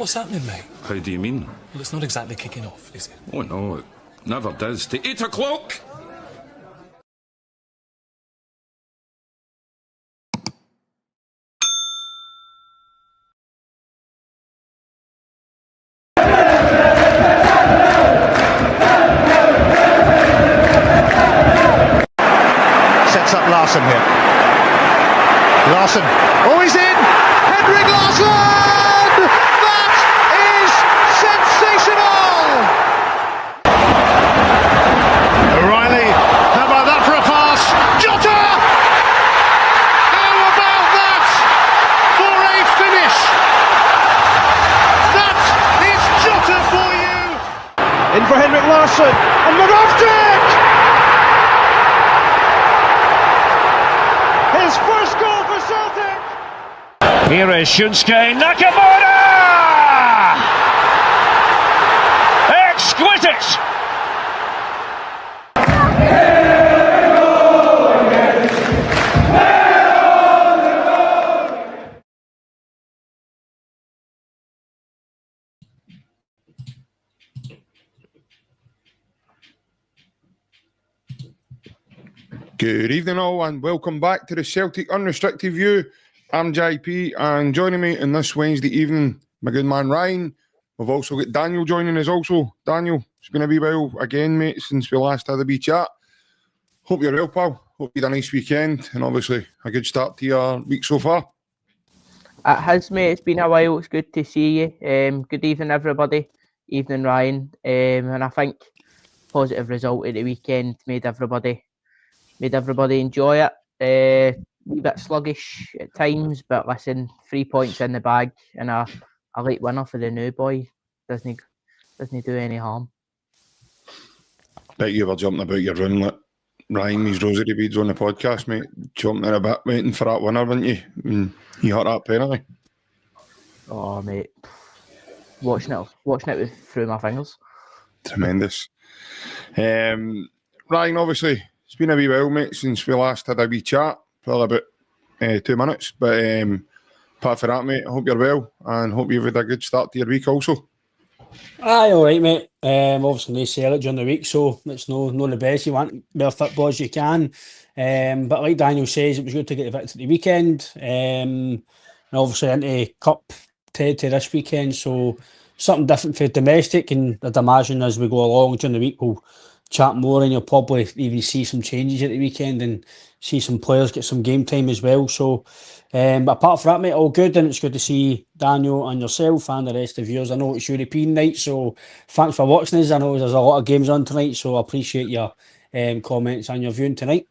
What's happening, mate? How do you mean? Well, it's not exactly kicking off, is it? Oh no, it never does. To 8 o'clock! Sets up Larsson here. Larsson. Oh, he's in! Henrik Larsson! That is sensational! O'Reilly, how about that for a pass? Jota! How about that for a finish? That is Jota for you! In for Henrik Larsson, and Moravcik! His first goal for Celtic! Here is Shunsuke Nakamura! Exquisite! Good evening all and welcome back to the Celtic Unrestricted View. I'm JP and joining me on this Wednesday evening, my good man Ryan. We've also got Daniel joining us also. Daniel, it's been a wee while again, mate, since we last had a wee chat. Hope you're well, pal. Hope you had a nice weekend and obviously a good start to your week so far. It has, mate. It's been a while. It's good to see you. Good evening, everybody. Evening, Ryan. And I think positive result at the weekend made everybody enjoy it. A wee bit sluggish at times, but listen, 3 points in the bag and a late winner for the new boy doesn't do any harm. Bet you were jumping about your run like Ryan, these rosary beads on the podcast, mate. Jumping in a bit, waiting for that winner, weren't you? And you hurt that penalty. Oh, mate. Watching it through my fingers. Tremendous. Ryan, obviously, it's been a wee while, mate, since we last had a wee chat, probably about 2 minutes. But apart from that, mate, I hope you're well and hope you've had a good start to your week also. Aye, all right, mate. Obviously, they sell it during the week, so it's no the best. You want more football as you can. But like Daniel says, it was good to get the victory at the weekend. And obviously into Cup to this weekend, so something different for domestic. And I'd imagine as we go along during the week, we'll chat more and you'll probably even see some changes at the weekend and see some players get some game time as well. So, but apart from that, mate, all good, and it's good to see Daniel and yourself and the rest of yours. I know it's European night, so thanks for watching us. I know there's a lot of games on tonight, so I appreciate your comments and your viewing tonight.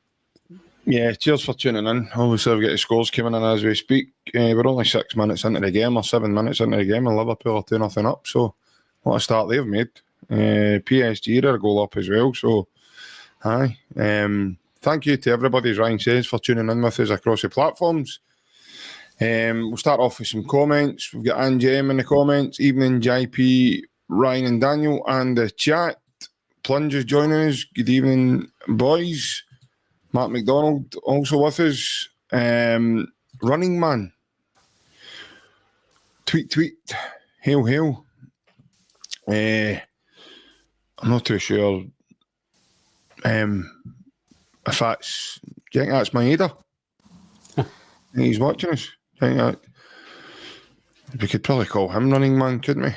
Yeah, cheers for tuning in. Obviously, we've got the scores coming in as we speak. We're only 6 minutes into the game, or 7 minutes into the game, and Liverpool are 2-0 up. So, what a start they've made. PSG are a goal up as well. So, aye. Thank you to everybody, as Ryan says, for tuning in with us across the platforms. We'll start off with some comments. We've got Angie M in the comments. Evening, JP, Ryan and Daniel, and the chat. Plunge is joining us. Good evening, boys. Mark McDonald also with us. Running Man. Tweet. Hail, hail. I'm not too sure if that's... Do you think that's Maeda? He's watching us. We could probably call him Running Man, couldn't we?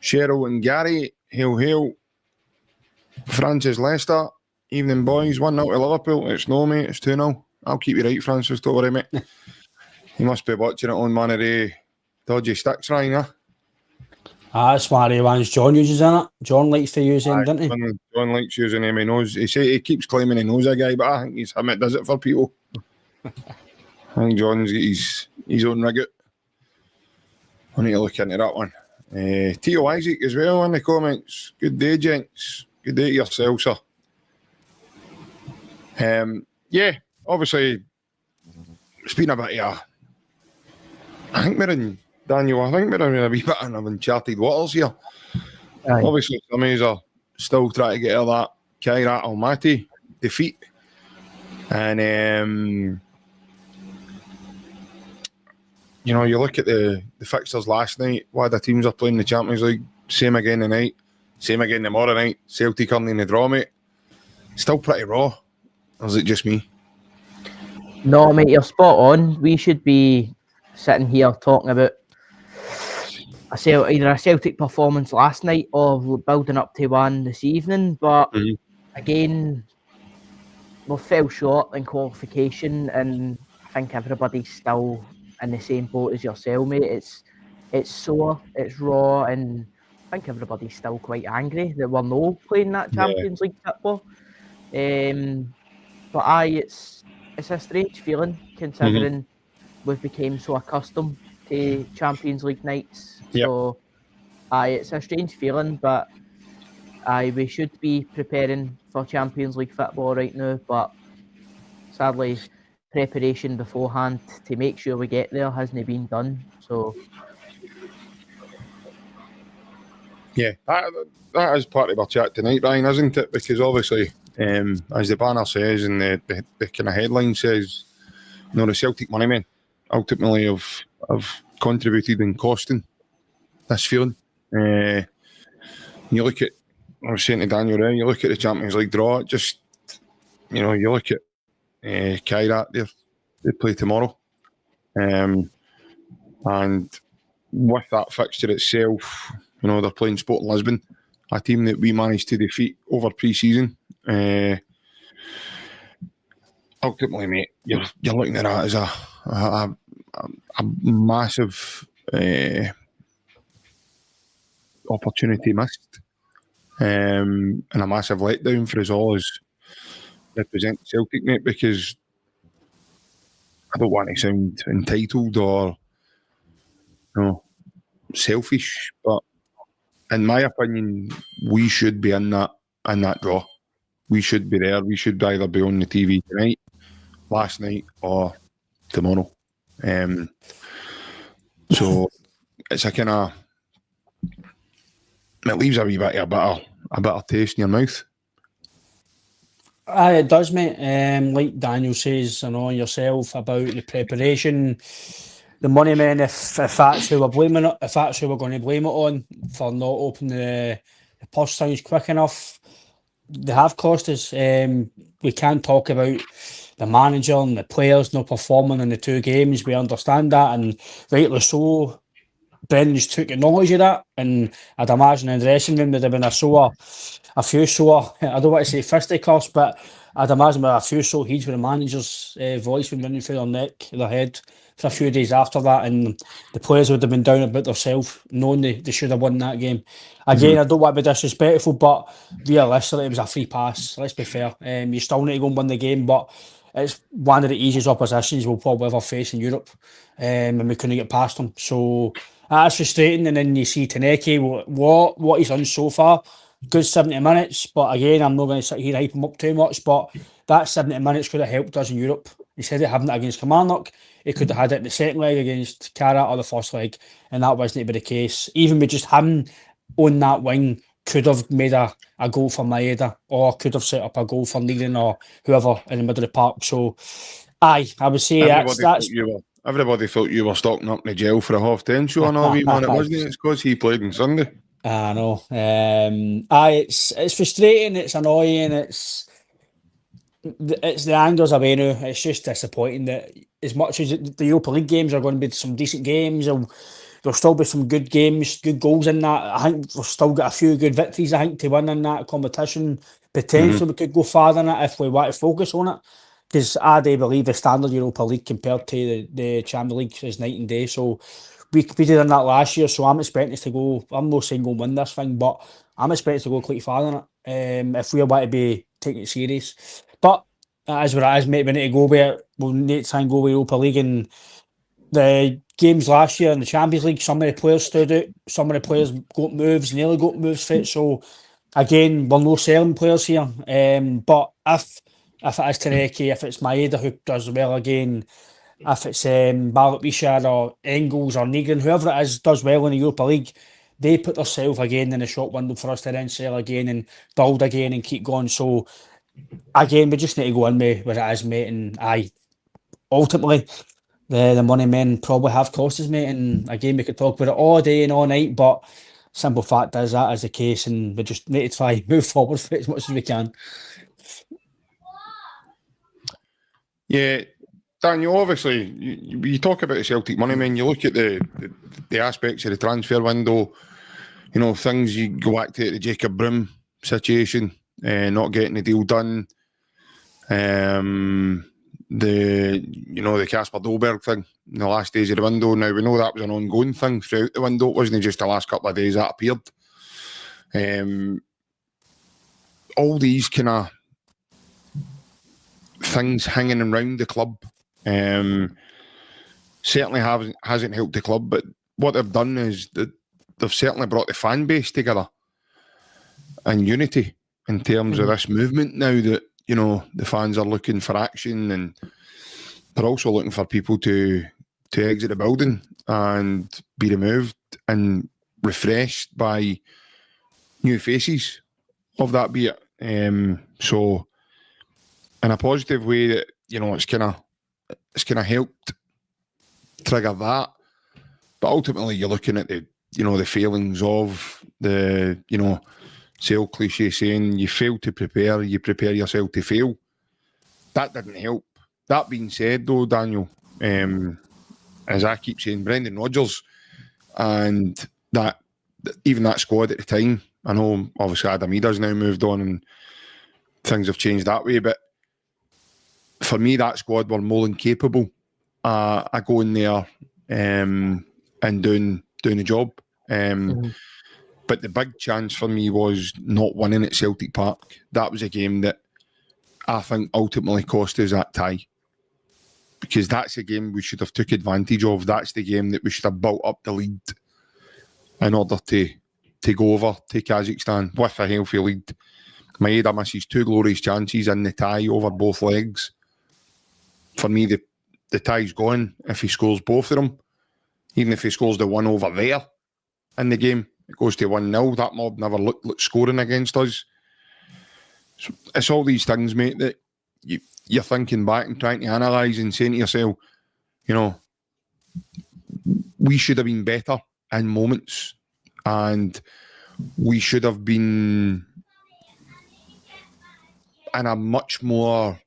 Cheryl and Gary, hail, hail. Francis Leicester, evening boys, 1-0 to Liverpool. It's no, mate, it's 2-0. I'll keep you right, Francis, don't worry, mate. You must be watching it on one of the dodgy sticks, Ryan, huh? That's one of the ones John uses, isn't it? John likes to use them, doesn't he? John likes using him. He knows. He keeps claiming he knows a guy, but I think he's him that does it for people. I think John's got his own rig out. I need to look into that one. Tio Isaac as well in the comments. Good day, gents. Good day to yourself, sir. Yeah, obviously, it's been a bit of I think we're in a wee bit in uncharted waters here. Aye. Obviously, some of us are still trying to get out of that Kairat Almaty defeat. And you know, you look at the fixtures last night, what the teams are playing in the Champions League, same again tonight, same again tomorrow night, Celtic are in the draw, mate. Still pretty raw. Or is it just me? No, mate, you're spot on. We should be sitting here talking about either a Celtic performance last night or building up to one this evening. But again, we fell short in qualification, and I think everybody's still in the same boat as yourself, mate. It's sore, it's raw, and I think everybody's still quite angry that we're not playing that Champions League football. But it's a strange feeling considering we've become so accustomed to Champions League nights. So it's a strange feeling, but we should be preparing for Champions League football right now, but sadly preparation beforehand to make sure we get there hasn't been done. So yeah, that is part of our chat tonight, Ryan, isn't it? Because obviously, as the banner says and the kind of headline says, you know, the Celtic money men ultimately have contributed in costing this feeling. You look at, I was saying to Daniel there, you look at the Champions League draw, it just, you know, you look at Kairat, they play tomorrow. And with that fixture itself, you know, they're playing Sporting Lisbon, a team that we managed to defeat over pre-season. Ultimately, mate, you're looking at that as a massive opportunity missed, and a massive letdown for us all as represent Celtic, mate, because I don't want to sound entitled or, you know, selfish, but in my opinion, we should be in that draw. We should be there. We should either be on the TV tonight, last night, or tomorrow. So it's a kind of, it leaves a wee bit of a bitter taste in your mouth. It does, mate. Like Daniel says, you know, yourself about the preparation, the money men. If that's who we're blaming it, if that's who we're going to blame it on for not opening the purse strings quick enough, they have cost us. We can't talk about the manager and the players not performing in the two games. We understand that, and rightly so. Brendan's took knowledge of that, and I'd imagine in the dressing room there'd have been a few sore, I don't want to say fisticuffs, but I'd imagine there a few sore heads with the manager's voice been running through their neck, their head for a few days after that, and the players would have been down about themselves, knowing they should have won that game. Again, I don't want to be disrespectful, but realistically, it was a free pass. Let's be fair. You still need to go and win the game, but it's one of the easiest oppositions we'll probably ever face in Europe, and we couldn't get past them. So that's frustrating. And then you see TOUNEKTI, what he's done so far. Good 70 minutes, but again, I'm not going to sit here and hype him up too much, but that 70 minutes could have helped us in Europe. Instead of having it against Kilmarnock, he could have had it in the second leg against Cara or the first leg, and that wasn't to be the case. Even with just him on that wing, could have made a goal for Maeda, or could have set up a goal for Negan or whoever in the middle of the park. So, I would say everybody thought you were stocking up in the jail for a half-10 show and all, wee man. It wasn't. It's because he played on Sunday. I know. It's frustrating. It's annoying. It's the angles away now. It's just disappointing that as much as the Europa League games are going to be some decent games, there'll still be some good games, good goals in that. I think we've still got a few good victories, I think, to win in that competition. Potentially we could go farther in it if we want to focus on it. Because I do believe the standard Europa League compared to the Champions League is night and day. So we competed in that last year. So I'm expecting us to go. I'm not saying go and win this thing, but I'm expecting to go quite far in it. If we want to be taking it serious. But as what it is, mate, we need to go with it. We'll need to try and go with Europa League. And the games last year in the Champions League, some of the players stood out. Some of the players got moves, nearly got moves fit. So again, we're no selling players here. But if it is TOUNEKTI, if it's Maeda who does well again, if it's Balotelli or Engels or Negan, whoever it is does well in the Europa League, they put themselves again in the shop window for us to then sell again and build again and keep going. So again, we just need to go in with it is, mate. And ultimately, the money men probably have cost us, mate. And again, we could talk about it all day and all night, but simple fact is that is the case, and we just need to try move forward for it as much as we can. Yeah, Daniel, obviously, you talk about the Celtic money, man. You look at the aspects of the transfer window, you know, things you go back to the Jacob Broom situation, not getting the deal done. The Casper Dolberg thing in the last days of the window. Now, we know that was an ongoing thing throughout the window. It wasn't just the last couple of days that appeared. All these kind of things hanging around the club certainly hasn't helped the club, but what they've done is that they've certainly brought the fan base together and unity in terms of this movement now that, you know, the fans are looking for action, and they're also looking for people to exit the building and be removed and refreshed by new faces of that beat. So in a positive way, that, you know, it's kind of helped trigger that. But ultimately, you're looking at the failings of the, you know, sale cliche saying, you fail to prepare, you prepare yourself to fail. That didn't help. That being said, though, Daniel, as I keep saying, Brendan Rodgers and even that squad at the time, I know obviously Adam Ida's now moved on and things have changed that way, but for me, that squad were more than capable of going there and doing the job. But the big chance for me was not winning at Celtic Park. That was a game that I think ultimately cost us that tie. Because that's a game we should have took advantage of. That's the game that we should have built up the lead in order to go over to Kazakhstan with a healthy lead. Maeda misses 2 glorious chances in the tie over both legs. For me, the tie's gone if he scores both of them. Even if he scores the one over there in the game, it goes to 1-0. That mob never looked like scoring against us. So it's all these things, mate, that you're thinking back and trying to analyse and saying to yourself, you know, we should have been better in moments, and we should have been in a much more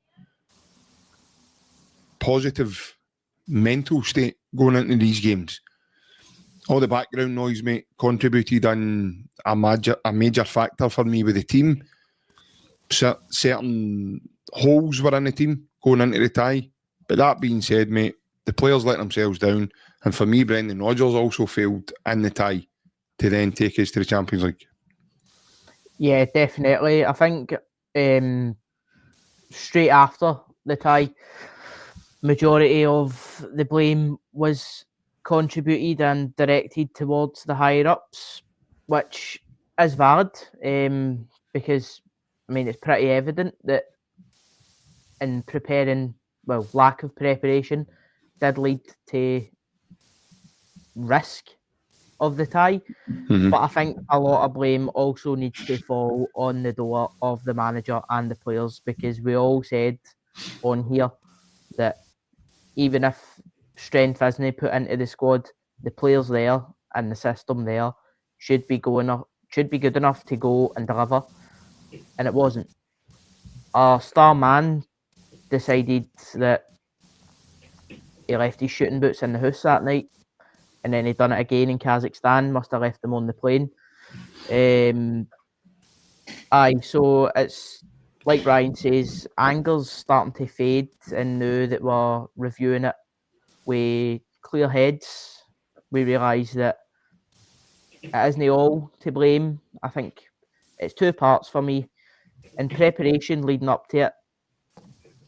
positive mental state going into these games. All the background noise, mate, contributed in a major factor for me with the team. Certain holes were in the team going into the tie. But that being said, mate, the players let themselves down. And for me, Brendan Rodgers also failed in the tie to then take us to the Champions League. Yeah, definitely. I think straight after the tie, majority of the blame was contributed and directed towards the higher ups, which is valid, because I mean it's pretty evident that in preparing, well, lack of preparation did lead to risk of the tie. But I think a lot of blame also needs to fall on the door of the manager and the players, because we all said on here that even if strength isn't put into the squad, the players there and the system there should be good enough to go and deliver, and it wasn't. Our star man decided that he left his shooting boots in the house that night, and then he done it again in Kazakhstan. Must have left them on the plane. So it's like Ryan says, anger's starting to fade, and now that we're reviewing it with clear heads, we realise that it isn't all to blame. I think it's 2 parts for me. In preparation leading up to it,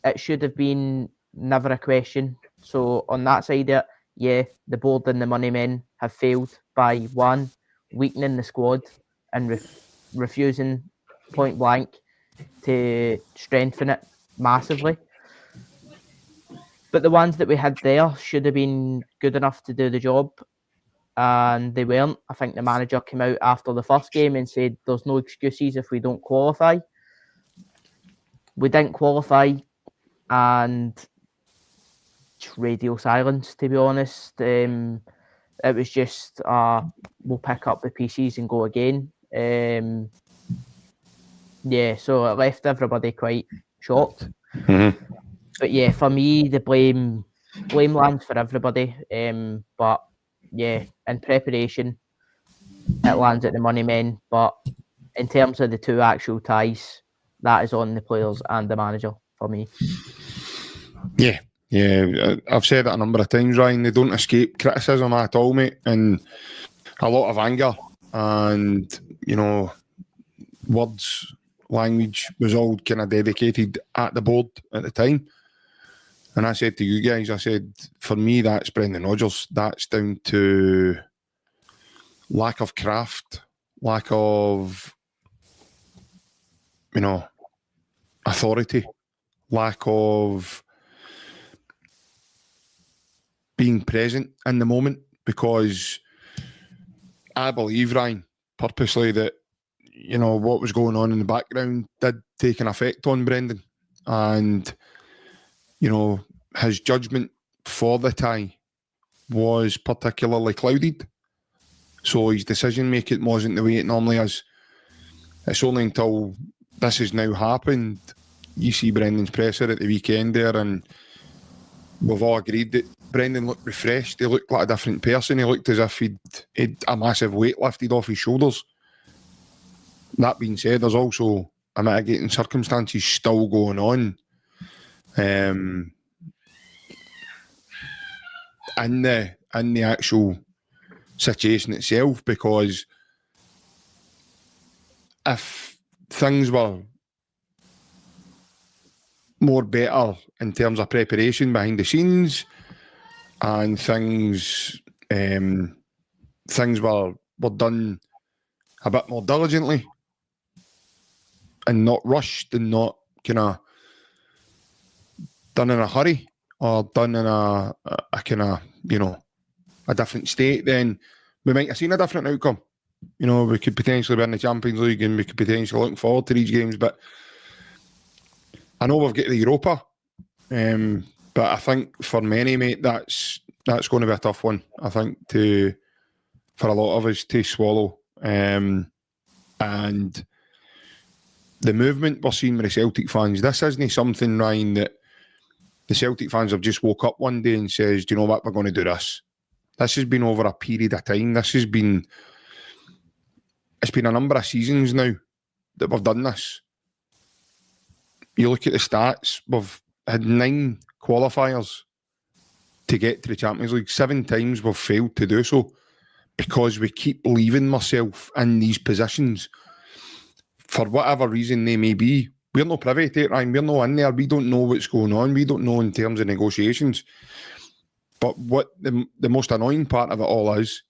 it should have been never a question. So on that side of it, yeah, the board and the money men have failed by 1, weakening the squad and refusing point blank to strengthen it massively. But the ones that we had there should have been good enough to do the job, and they weren't. I think the manager came out after the first game and said there's no excuses if we don't qualify. We didn't qualify, and radio silence, to be honest. It was just, we'll pick up the pieces and go again. Yeah, so it left everybody quite shocked. But yeah, for me, the blame lands for everybody. But yeah, in preparation, it lands at the money men. But in terms of the two actual ties, that is on the players and the manager for me. Yeah, I've said it a number of times, Ryan. They don't escape criticism at all, mate, and a lot of anger and, you know, words, language was all kind of dedicated at the board at the time. And I said to you guys, I said, for me, that's Brendan Rodgers. That's down to lack of craft, lack of, you know, authority, lack of being present in the moment, because I believe, Ryan, purposely, that, you know, what was going on in the background did take an effect on Brendan. And, you know, his judgment for the tie was particularly clouded. So his decision making wasn't the way it normally is. It's only until this has now happened, you see Brendan's presser at the weekend there, and we've all agreed that Brendan looked refreshed. He looked like a different person. He looked as if he'd a massive weight lifted off his shoulders. That being said, there's also a mitigating circumstances still going on in the actual situation itself, because if things were more better in terms of preparation behind the scenes, and things were done a bit more diligently and not rushed and not kind of done in a hurry or done in a kind of, you know, a different state, then we might have seen a different outcome. You know, we could potentially be in the Champions League and we could potentially look forward to these games. But I know we've got the Europa, but I think for many, mate, that's going to be a tough one. I think for a lot of us to swallow. And the movement we're seeing with the Celtic fans, this isn't something, Ryan, that the Celtic fans have just woke up one day and says, do you know what, we're going to do this. This has been over a period of time. It's been a number of seasons now that we've done this. You look at the stats, we've had 9 qualifiers to get to the Champions League. 7 times we've failed to do so because we keep leaving myself in these positions for whatever reason they may be. We're not privy to it, Ryan. We're not in there. We don't know what's going on. We don't know in terms of negotiations. But what the most annoying part of it all is,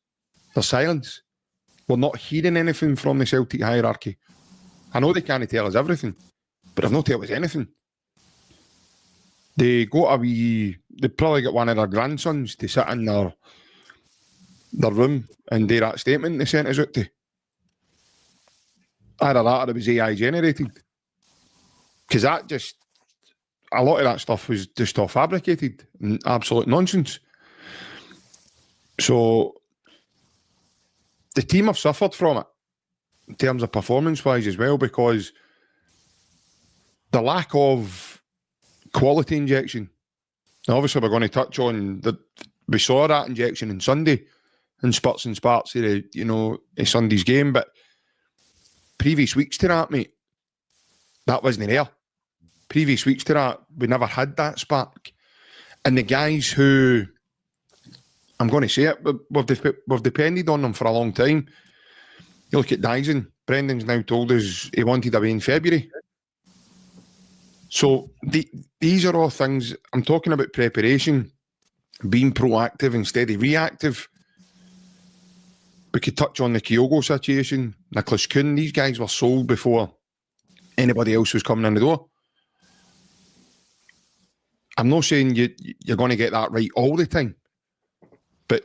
the silence. We're not hearing anything from the Celtic hierarchy. I know they can't tell us everything, but they've not told us anything. They probably get one of their grandsons to sit in their room and do that statement they sent us out to. Either that or it was AI generated. Because a lot of that stuff was just all fabricated and absolute nonsense. So the team have suffered from it in terms of performance-wise as well, because the lack of quality injection. Now, obviously, we're going to touch on we saw that injection on Sunday in spurts and sparts of Sunday's game, but previous weeks to that, mate, that wasn't there. Previous weeks to that, we never had that spark. And the guys who, I'm going to say it, we've depended on them for a long time. You look at Dyson. Brendan's now told us he wanted away in February. So these are all things, I'm talking about preparation, being proactive instead of reactive. We could touch on the Kyogo situation, Nicholas Kuhn. These guys were sold before anybody else was coming in the door. I'm not saying you're going to get that right all the time, but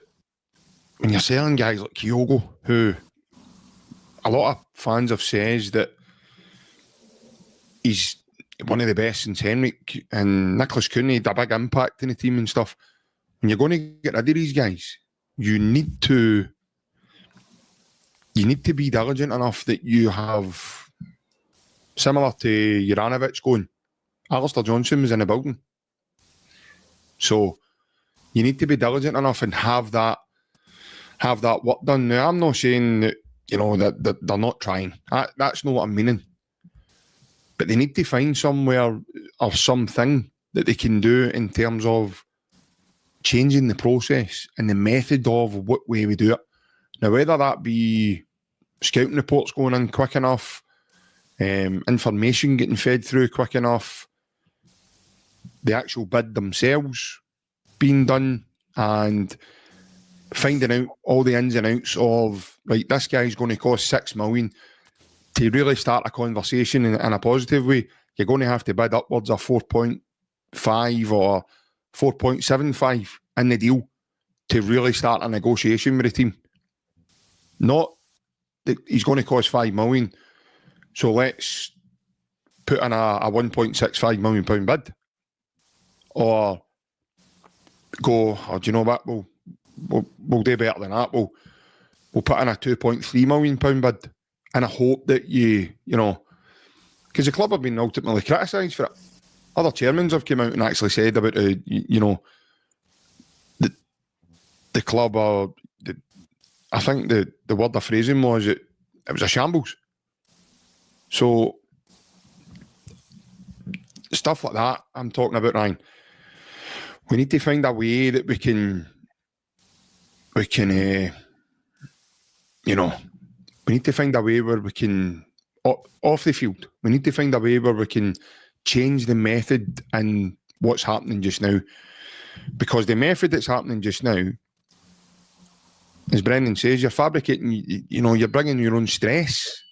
when you're selling guys like Kyogo, who a lot of fans have said that he's one of the best since Henrik, and Nicholas Cooney had a big impact in the team and stuff. When you're going to get rid of these guys, you need to be diligent enough that you have, similar to Juranovic going, Alistair Johnson was in the building. So you need to be diligent enough and have that work done. Now, I'm not saying that, that they're not trying. That's not what I'm meaning. But they need to find somewhere or something that they can do in terms of changing the process and the method of what way we do it. Now, whether that be scouting reports going in quick enough, information getting fed through quick enough, the actual bid themselves being done, and finding out all the ins and outs of, right, this guy's going to cost 6 million. To really start a conversation in a positive way, you're going to have to bid upwards of 4.5 or 4.75 in the deal to really start a negotiation with the team. Not that he's going to cost 5 million, so let's put in a 1.65 million pound bid. Or go, do you know what, we'll do better than that. We'll put in a 2.3 million pound bid. And I hope that because the club have been ultimately criticised for it. Other chairmans have come out and actually said about, the club, I think the word of phrasing was it was a shambles. So, stuff like that I'm talking about, Ryan. We need to find a way that we can we need to find a way where we can, off the field, we need to find a way where we can change the method and what's happening just now. Because the method that's happening just now, as Brendan says, you're fabricating, you're bringing your own stress.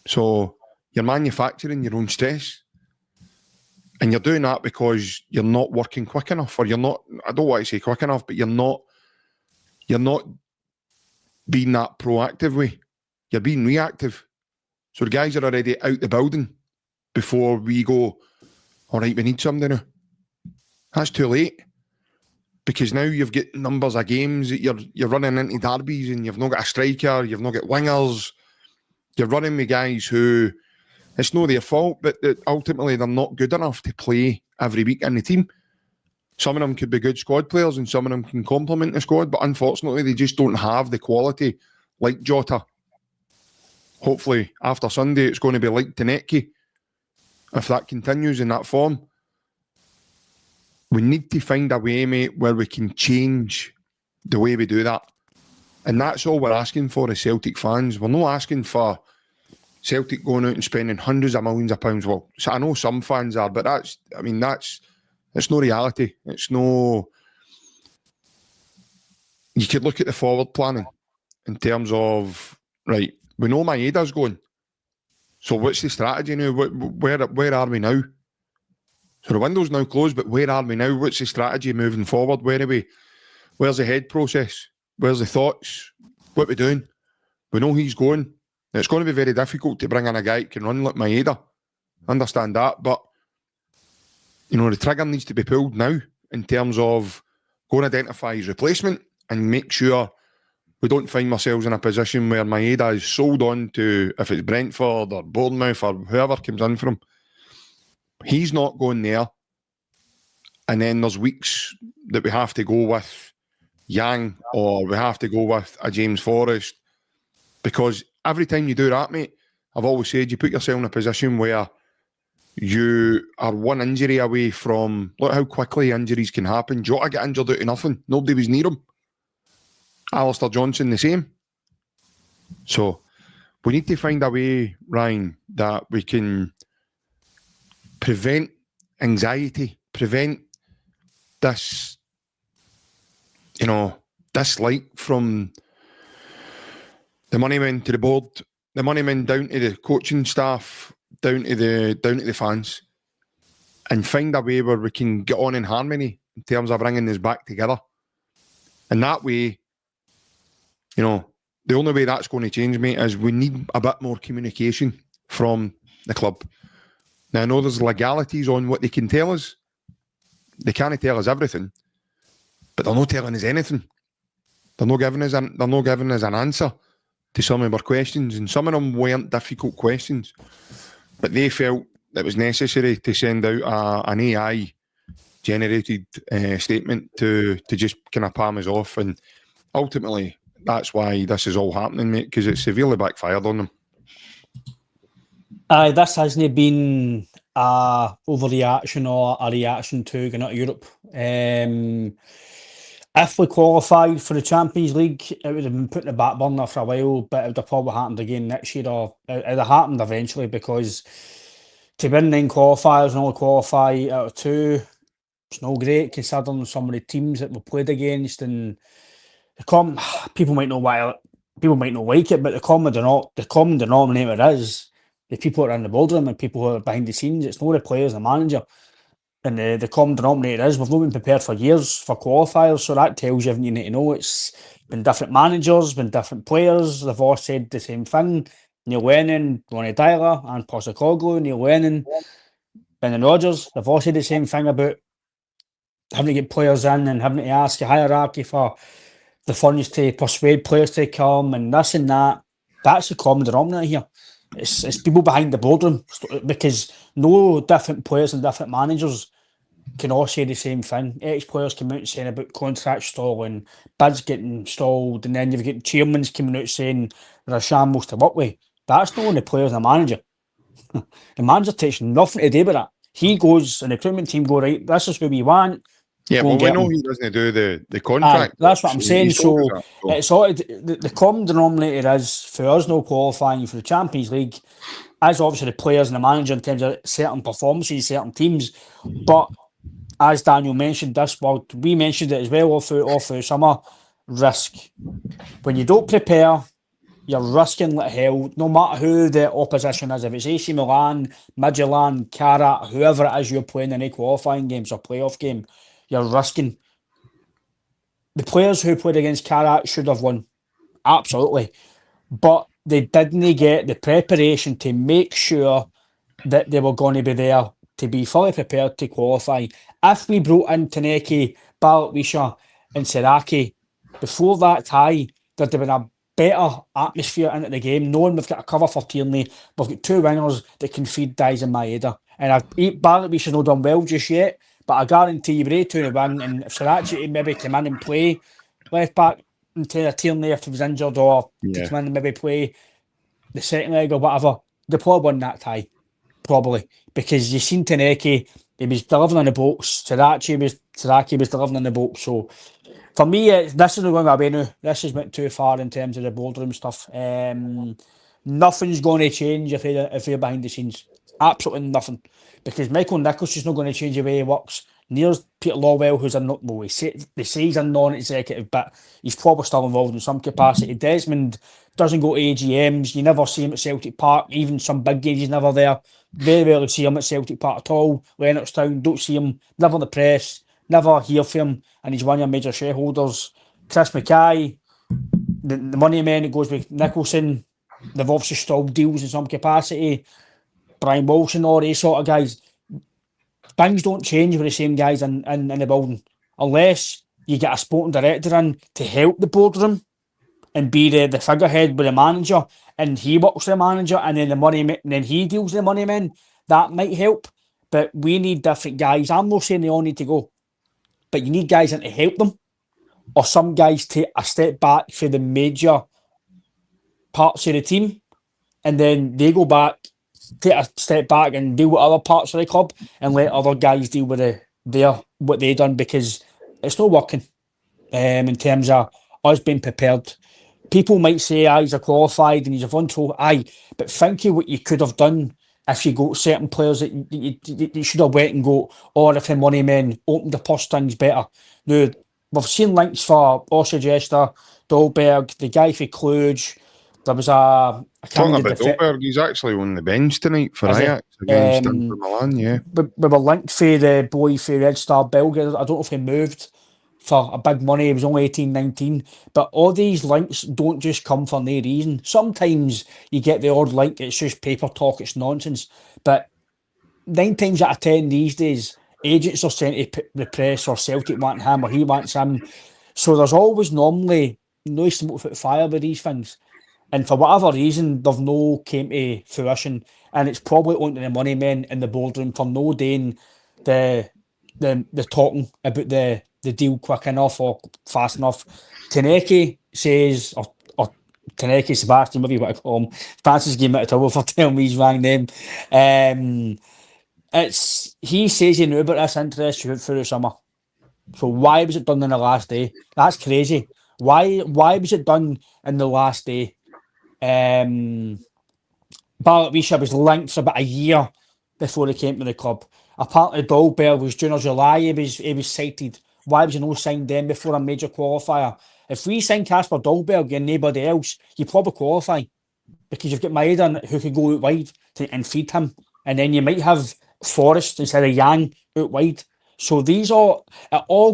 So you're manufacturing your own stress. And you're doing that because you're not working quick enough, or you're not, I don't want to say quick enough, but you're not being that proactive way. You're being reactive. So the guys are already out the building before we go, all right, we need somebody now. That's too late. Because now you've got numbers of games that you're running into derbies, and you've not got a striker, you've not got wingers. You're running with guys who, it's not their fault, but ultimately they're not good enough to play every week in the team. Some of them could be good squad players, and some of them can complement the squad, but unfortunately they just don't have the quality like Jota. Hopefully after Sunday it's going to be like TOUNEKTI. If that continues in that form, we need to find a way, mate, where we can change the way we do that. And that's all we're asking for as Celtic fans. We're not asking for Celtic going out and spending hundreds of millions of pounds. Well, so I know some fans are, but it's no reality. It's no... You could look at the forward planning in terms of, right, we know Maeda's going. So what's the strategy now? Where are we now? So the window's now closed, but where are we now? What's the strategy moving forward? Where are we? Where's the head process? Where's the thoughts? What are we doing? We know he's going. It's going to be very difficult to bring in a guy who can run like Maeda. Understand that, but the trigger needs to be pulled now in terms of go and identify his replacement and make sure we don't find ourselves in a position where Maeda is sold on to, if it's Brentford or Bournemouth or whoever comes in for him. He's not going there. And then there's weeks that we have to go with Yang, or we have to go with a James Forrest. Because every time you do that, mate, I've always said you put yourself in a position where you are one injury away from, look how quickly injuries can happen. Jota got injured out of nothing. Nobody was near him. Alistair Johnson the same. So we need to find a way, Ryan, that we can prevent anxiety, prevent this, dislike from the moneymen to the board, the moneymen down to the coaching staff, down to the fans, and find a way where we can get on in harmony in terms of bringing this back together. And that way, the only way that's going to change, mate, is we need a bit more communication from the club. Now, I know there's legalities on what they can tell us. They can't tell us everything, but they're not telling us anything. They're not giving us an answer to some of our questions, and some of them weren't difficult questions, but they felt it was necessary to send out an AI-generated statement to just kind of palm us off, and ultimately that's why this is all happening, mate, because it's severely backfired on them. This hasn't been a overreaction or a reaction to going out of Europe. If we qualified for the Champions League, it would have been put in the back burner for a while, but it would have probably happened again next year, or it would have happened eventually, because to win 9 qualifiers and only qualify out of 2, it's no great considering some of the teams that we played against, and people might not like it, but the common denominator is the people that are in the boardroom and people who are behind the scenes. It's not the players and the manager. And the common denominator is we've not been prepared for years for qualifiers, so that tells you everything you need to know. It's been different managers, been different players. They've all said the same thing. Neil Lennon, Ronnie Dyler, and Postecoglou, Neil Lennon, Brendan Rodgers, they've all said the same thing about having to get players in and having to ask a hierarchy for the funds to persuade players to come and this and that. That's the common denominator here. It's people behind the boardroom, because no different players and different managers can all say the same thing. Ex-players come out saying about contract stalling, bids getting stalled, and then you've got chairmen coming out saying they're a shambles to work with. That's not only the players and the manager. The manager takes nothing to do with that. He goes, and the recruitment team go, right, this is who we want. Yeah, well, we know he doesn't do the contract. That's what I'm saying. So it's all the common denominator is for us no qualifying for the Champions League, as obviously the players and the manager in terms of certain performances, certain teams. But as Daniel mentioned, we mentioned it as well all through summer, risk. When you don't prepare, you're risking like hell, no matter who the opposition is. If it's AC Milan, Midtjylland, Karat, whoever it is you're playing in any qualifying games or playoff game, you're risking. The players who played against Karat should have won, absolutely, but they didn't get the preparation to make sure that they were going to be there to be fully prepared to qualify. If we brought in TOUNEKTI, Balatwisha and Seraki before that tie, there'd have been a better atmosphere into the game, knowing we've got a cover for Tierney, we've got 2 wingers that can feed Dies and Maeda. And Balatwisha's not done well just yet, but I guarantee you, we're 2-1, and if Srirachi maybe come in and play left back instead of Tierney if he was injured, or to come in and maybe play the second leg or whatever, they probably won that tie. Probably. Because you've seen TOUNEKTI, he was delivering in the box, Srirachi was delivering in the box. So for me, this is not going away now. This has went too far in terms of the boardroom stuff. Nothing's going to change if you're behind the scenes. Absolutely nothing. Because Michael Nichols is not going to change the way he works. Near's Peter Lawwell, who's they say he's a non-executive, but he's probably still involved in some capacity. Desmond doesn't go to AGMs. You never see him at Celtic Park. Even some big games, he's never there. Very rarely see him at Celtic Park at all. Lennoxtown, don't see him. Never in the press. Never hear from him. And he's one of your major shareholders. Chris Mackay, the money man that goes with Nicholson, they've obviously stalled deals in some capacity. Brian Wilson, all these sort of guys. Things don't change with the same guys in the building, unless you get a sporting director in to help the boardroom and be the figurehead with the manager, and he works with the manager, and then then he deals with the money men. That might help, but we need different guys. I'm not saying they all need to go, but you need guys in to help them, or some guys take a step back for the major parts of the team, and then they go back, take a step back and deal with other parts of the club, and let other guys deal with what they done, because it's not working in terms of us being prepared. People might say, he's a qualified and he's a one trophy. But think of what you could have done if you got certain players that you should have went and got, or if the money men opened the purse strings better. Now, we've seen links for Oscar Jester, Dolberg, the guy for Cluj. There was talking about Dolberg, he's actually on the bench tonight for Ajax against Inter Milan, yeah. We were linked for the boy for Red Star Belgrade. I don't know if he moved for a big money. He was only 18, 19. But all these links don't just come for no reason. Sometimes you get the odd link, it's just paper talk, it's nonsense. But 9 times out of 10 these days, agents are sent to the press or Celtic want him or he wants him. So there's always normally no smoke foot fire with these things. And for whatever reason, they've no came to fruition. And it's probably only the money men in the boardroom for no doing the talking about the deal quick enough or fast enough. TOUNEKTI says, or TOUNEKTI, Sebastian, whatever you want to call him, Francis gave me a trouble for telling me his wrong name. He says he knew about this interest through the summer. So why was it done in the last day? That's crazy. Why was it done in the last day? Barrett was linked for about a year before he came to the club. Apparently Dolberg was June or July he was cited. Why was he not signed then before a major qualifier? If we sign Casper Dolberg and nobody else, you probably qualify. Because you've got Maeda who could go out wide and feed him. And then you might have Forrest instead of Yang out wide. So these all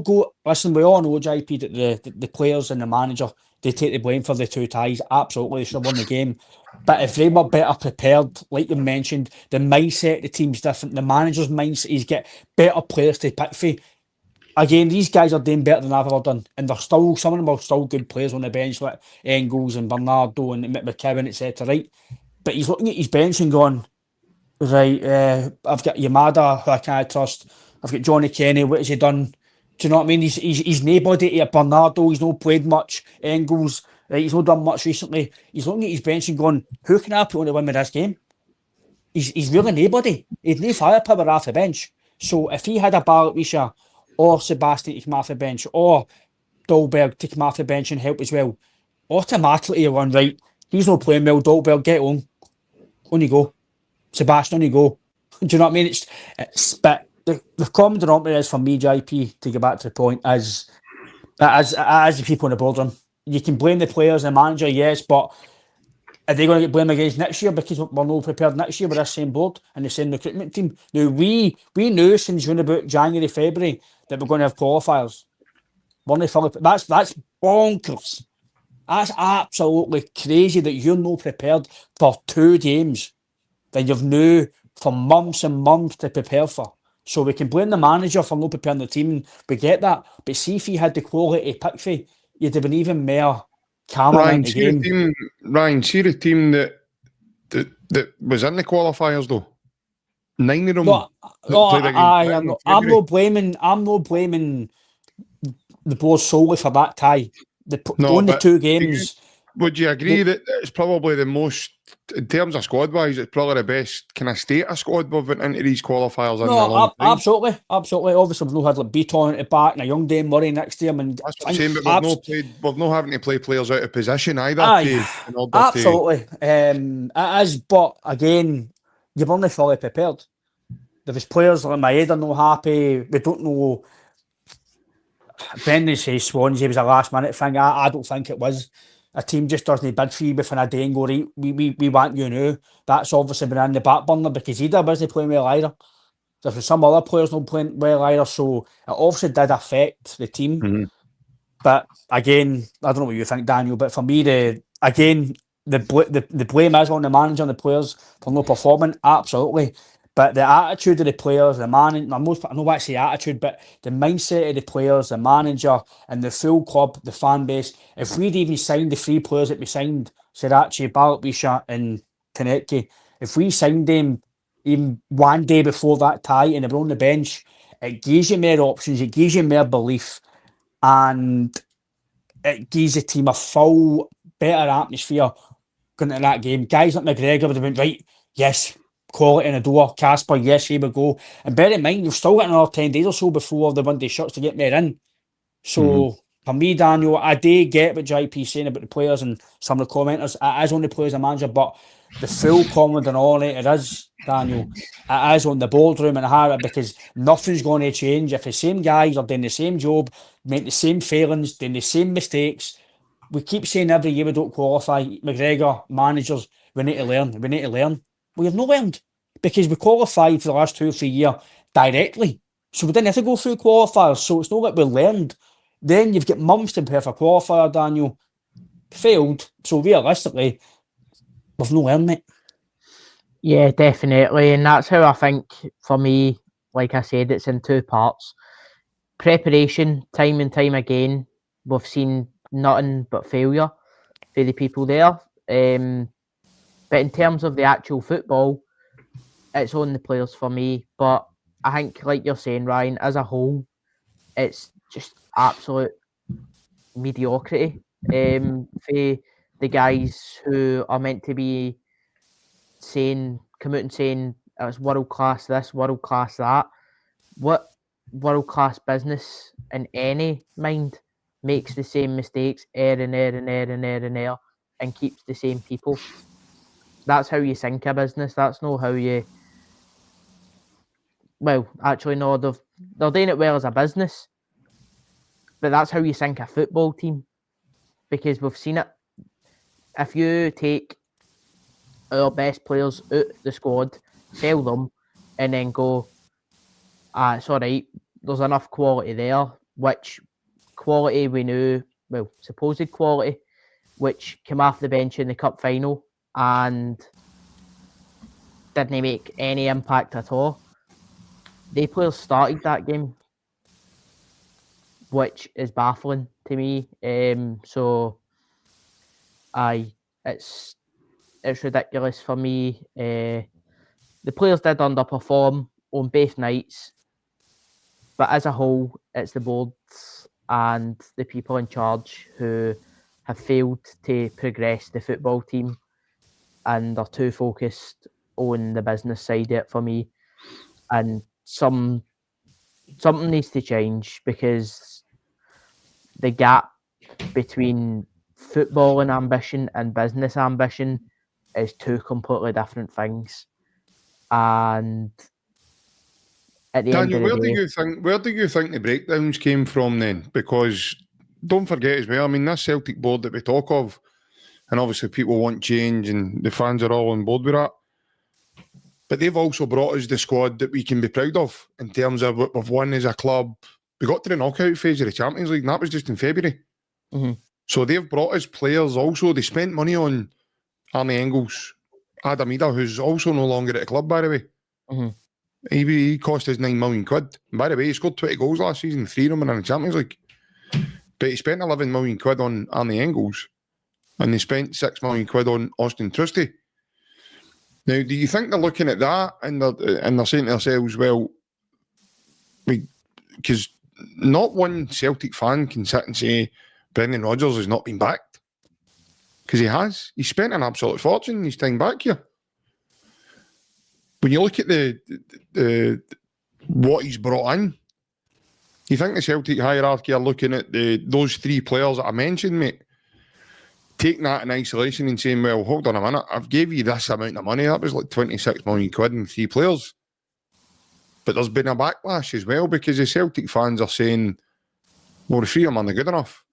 go. Listen, we all know, JP, that the players and the manager, they take the blame for the 2 ties. Absolutely, they should have won the game. But if they were better prepared, like you mentioned, the mindset of the team's different. The manager's mindset, he's got better players to pick for. Again, these guys are doing better than I've ever done. And they're still, some of them are still good players on the bench, like Engels and Bernardo and McKibben, etc. Right? But he's looking at his bench and going, right, I've got Yamada, who I can't trust. I've got Johnny Kenny, what has he done? Do you know what I mean? He's nobody to Bernardo, he's not played much. Engels, right, he's not done much recently. He's looking at his bench and going, who can I put on to win me this game? He's really nobody. He'd no firepower off the bench. So if he had a Barrett or Sebastian to come off the bench, or Dolberg to come off the bench and help as well, automatically you're on, right, he's not playing well, Dolberg, get on you go. Sebastian, on you go. Do you know what I mean? It's but the common denominator is for me, JP, to get back to the point, as the people in the boardroom. You can blame the players and the manager, yes, but are they going to get blamed against next year because we're not prepared next year with this same board and the same recruitment team? Now, we knew since June, about January, February, that we're going to have qualifiers. That's bonkers. That's absolutely crazy that you're not prepared for 2 games that you've knew for months and months to prepare for. So we can blame the manager for not preparing the team. We get that. But see if he had the quality to pick for, you'd have been even more calmer in the game. Ryan, see the team that was in the qualifiers though. 9 of them. I'm not blaming the board solely for that tie. Only 2 games. Would you agree that it's probably the most, in terms of squad-wise, it's probably the best kind of state of squad we've went into these qualifiers in a long time? Absolutely. Obviously, we've not had like Beaton at the back and a young Dane Murray next to him. And that's what I'm saying, but we've not having to play players out of position either. Absolutely. It is, but again, you've only fully prepared. There was players like Maeda not happy. We don't know. Brendan says Swansea was a last-minute thing. I don't think it was. A team just doesn't bid for you within a day and go, right, we want you now. That's obviously been in the back burner because Ida wasn't playing well either. There's some other players not playing well either, so it obviously did affect the team. Mm-hmm. But again, I don't know what you think, Daniel, but for me, the blame is on the manager and the players for not performing, absolutely. But the attitude of the players, I don't know what to say attitude, but the mindset of the players, the manager, and the full club, the fan base. If we'd even signed the 3 players that we signed, Sriracha, Barrett, and TOUNEKTI, if we signed them even one day before that tie and they were on the bench, it gives you more options, it gives you more belief, and it gives the team a full, better atmosphere going into that game. Guys like McGregor would have been, right, yes, quality in the door. Casper, yes, here we go. And bear in mind, you've still got another 10 days or so before the Monday shots to get more in. So, for me, Daniel, I do get what JP's saying about the players and some of the commenters. It is on the players and manager, but the full comment and all it is, Daniel, it is on the boardroom and Harry, because nothing's going to change. If the same guys are doing the same job, make the same failings, doing the same mistakes, we keep saying every year we don't qualify. McGregor, managers, we need to learn. We have not learned because we qualified for the last 2 or 3 years directly. So we didn't have to go through qualifiers. So it's not like we learned. Then you've got months to prepare for qualifier, Daniel. Failed. So realistically, we've not learned it. Yeah, definitely. And that's how I think, for me, like I said, it's in two parts. Preparation, time and time again, we've seen nothing but failure for the people there. But in terms of the actual football, it's on the players for me. But I think, like you're saying, Ryan, as a whole, it's just absolute mediocrity for the guys who are meant to be come out and saying it's world class this, world class that. What world class business in any mind makes the same mistakes air and air and air and air and air and keeps the same people? That's how you sink a business. That's not how you. Well, actually, no, they're doing it well as a business, but that's how you sink a football team, because we've seen it. If you take our best players out the squad, sell them, and then go, it's all right, there's enough quality there, which quality we knew, well, supposed quality, which came off the bench in the cup final and didn't make any impact at all. They players started that game, which is baffling to me. So, it's ridiculous for me. The players did underperform on both nights, but as a whole, it's the boards and the people in charge who have failed to progress the football team and are too focused on the business side of it for me. And something needs to change, because the gap between football and ambition and business ambition is two completely different things. And at the Daniel, end of the day, where do you think the breakdowns came from then? Because don't forget as well, I mean, this Celtic board that we talk of, and obviously people want change and the fans are all on board with that, but they've also brought us the squad that we can be proud of in terms of what we've won as a club. We got to the knockout phase of the Champions League, and that was just in February. mm-hmm. So they've brought us players also. They spent money on Arnie Engels, Adam Ida, who's also no longer at the club, by the way. Mm-hmm. He cost us £9 million. And by the way, he scored 20 goals last season, 3 of them in the Champions League. But he spent £11 million on Arnie Engels, and they spent £6 million on Austin Trusty. Now, do you think they're looking at that and they're saying to themselves, well, because not one Celtic fan can sit and say Brendan Rodgers has not been backed, because he has. He spent an absolute fortune in his time back here. When you look at the what he's brought in, you think the Celtic hierarchy are looking at those three players that I mentioned, mate, taking that in isolation and saying, well, hold on a minute, I've gave you this amount of money. That was like £26 million and 3 players. But there's been a backlash as well, because the Celtic fans are saying, well, the 3 of them aren't good enough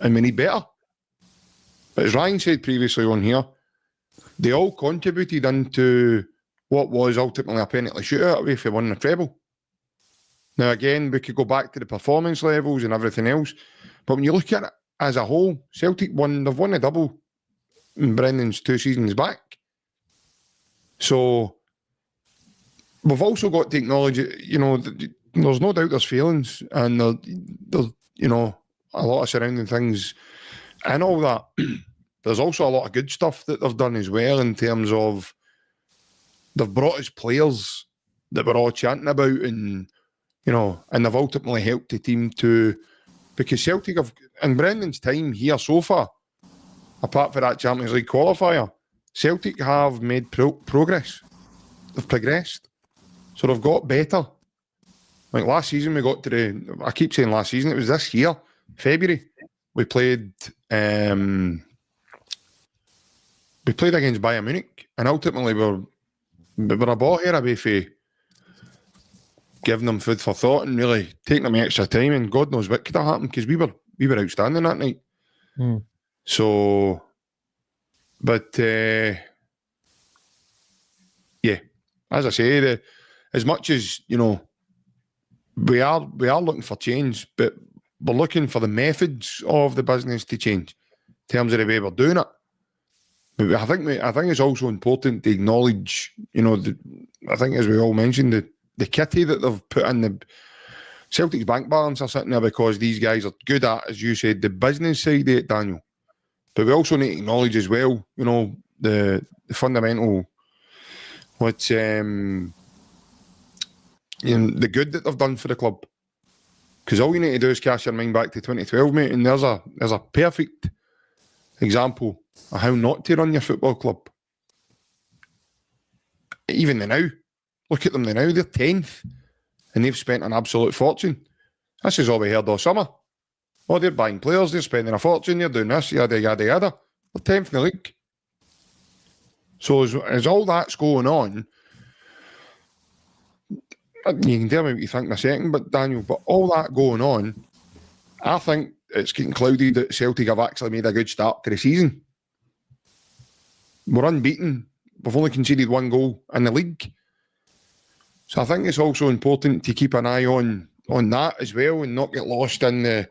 and we need better. But as Ryan said previously on here, they all contributed into what was ultimately a penalty shootout away if they won the treble. Now, again, we could go back to the performance levels and everything else, but when you look at it as a whole, Celtic they've won a double in Brendan's 2 seasons back. So we've also got to acknowledge, there's no doubt there's feelings, and there's a lot of surrounding things and all that. There's also a lot of good stuff that they've done as well, in terms of they've brought us players that we're all chanting about, and and they've ultimately helped the team to, because Celtic have, in Brendan's time here so far, apart from that Champions League qualifier, Celtic have made progress. They've progressed. So they've got better. Like last season, we got to I keep saying last season, it was this year, February. We played against Bayern Munich, and ultimately we were a ball here away for giving them food for thought and really taking them extra time, and God knows what could have happened, because we were outstanding that night. So, but yeah, as I say, as much as we are looking for change, but we're looking for the methods of the business to change in terms of the way we're doing it. I think it's also important to acknowledge, I think as we all mentioned, the kitty that they've put in. The Celtic's bank balance are sitting there because these guys are good at, as you said, the business side of it, Daniel. But we also need to acknowledge as well, the fundamental, the good that they've done for the club. Because all you need to do is cast your mind back to 2012, mate, and there's a perfect example of how not to run your football club. Even now, look at them now, they're 10th, and they've spent an absolute fortune. This is all we heard all summer. Oh, they're buying players, they're spending a fortune, they're doing this, yada, yada, yada. They're 10th in the league. So as all that's going on, you can tell me what you think in a second, but Daniel, but all that going on, I think it's getting cloudy that Celtic have actually made a good start to the season. We're unbeaten. We've only conceded 1 goal in the league. So I think it's also important to keep an eye on that as well and not get lost in the...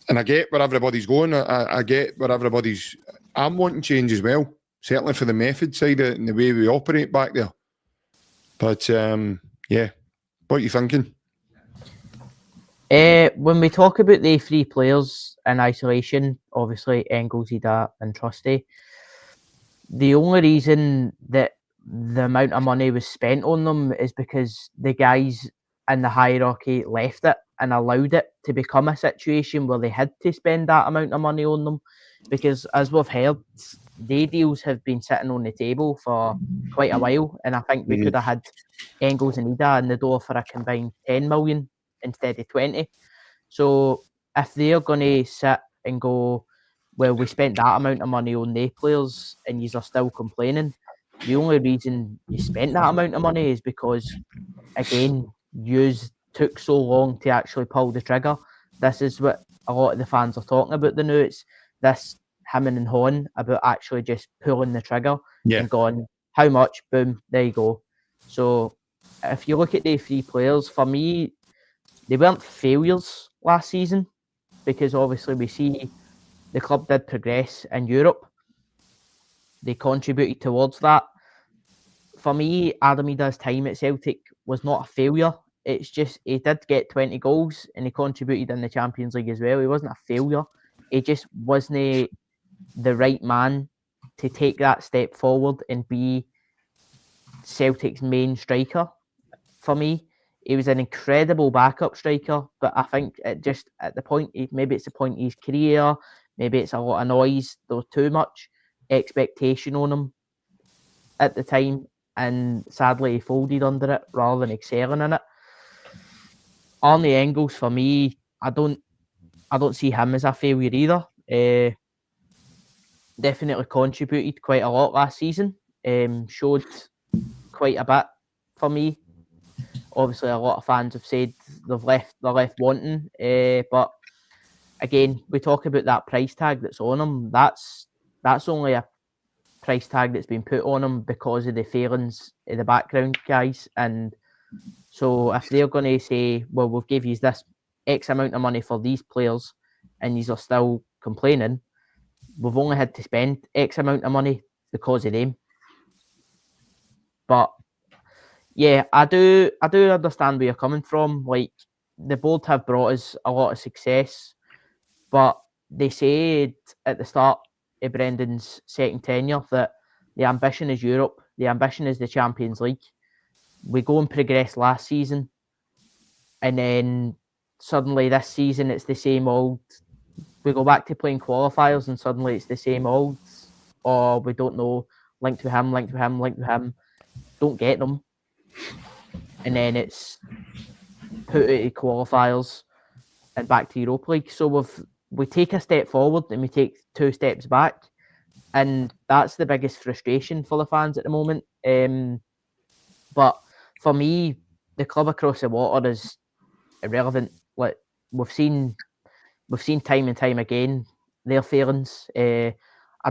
And I get where everybody's going. I get where everybody's... I'm wanting change as well, certainly for the method side of it and the way we operate back there. But, what are you thinking? When we talk about the 3 players in isolation, obviously Engels, Ida and Trusty, the only reason that the amount of money was spent on them is because the guys in the hierarchy left it and allowed it to become a situation where they had to spend that amount of money on them. Because as we've heard, the deals have been sitting on the table for quite a while, and I think we could have had Engels and Ida in the door for a combined 10 million instead of 20. So if they're going to sit and go, well, we spent that amount of money on the players and yous are still complaining, the only reason you spent that amount of money is because, again, yous took so long to actually pull the trigger. This is what a lot of the fans are talking about the new. It's this hemming and hawing about actually just pulling the trigger and going, how much? Boom, there you go. So if you look at the 3 players, for me, they weren't failures last season because obviously we see the club did progress in Europe. They contributed towards that. For me, Adam Ida's time at Celtic was not a failure. It's just he did get 20 goals and he contributed in the Champions League as well. He wasn't a failure. He just wasn't the right man to take that step forward and be Celtic's main striker. For me, he was an incredible backup striker, but I think at the point, maybe it's the point of his career, maybe it's a lot of noise, there was too much expectation on him at the time, and sadly he folded under it rather than excelling in it. Arne Engels, for me, I don't see him as a failure either. Definitely contributed quite a lot last season. Showed quite a bit for me. Obviously, a lot of fans have said they're left wanting. But again, we talk about that price tag that's on him. That's only a price tag that's been put on him because of the failings in the background guys. And so if they're going to say, well, we'll give you this X amount of money for these players and these are still complaining, we've only had to spend X amount of money because of them. But yeah, I do understand where you're coming from. Like, the board have brought us a lot of success, but they said at the start of Brendan's second tenure that the ambition is Europe, the ambition is the Champions League. We go and progress last season, and then suddenly this season it's the same old. We go back to playing qualifiers, and suddenly it's the same old. Or we don't know, linked with him, don't get them. And then it's put out of qualifiers and back to Europa League. So we take a step forward and we take 2 steps back, and that's the biggest frustration for the fans at the moment. But for me, the club across the water is irrelevant. Like, we've seen time and time again their failings. I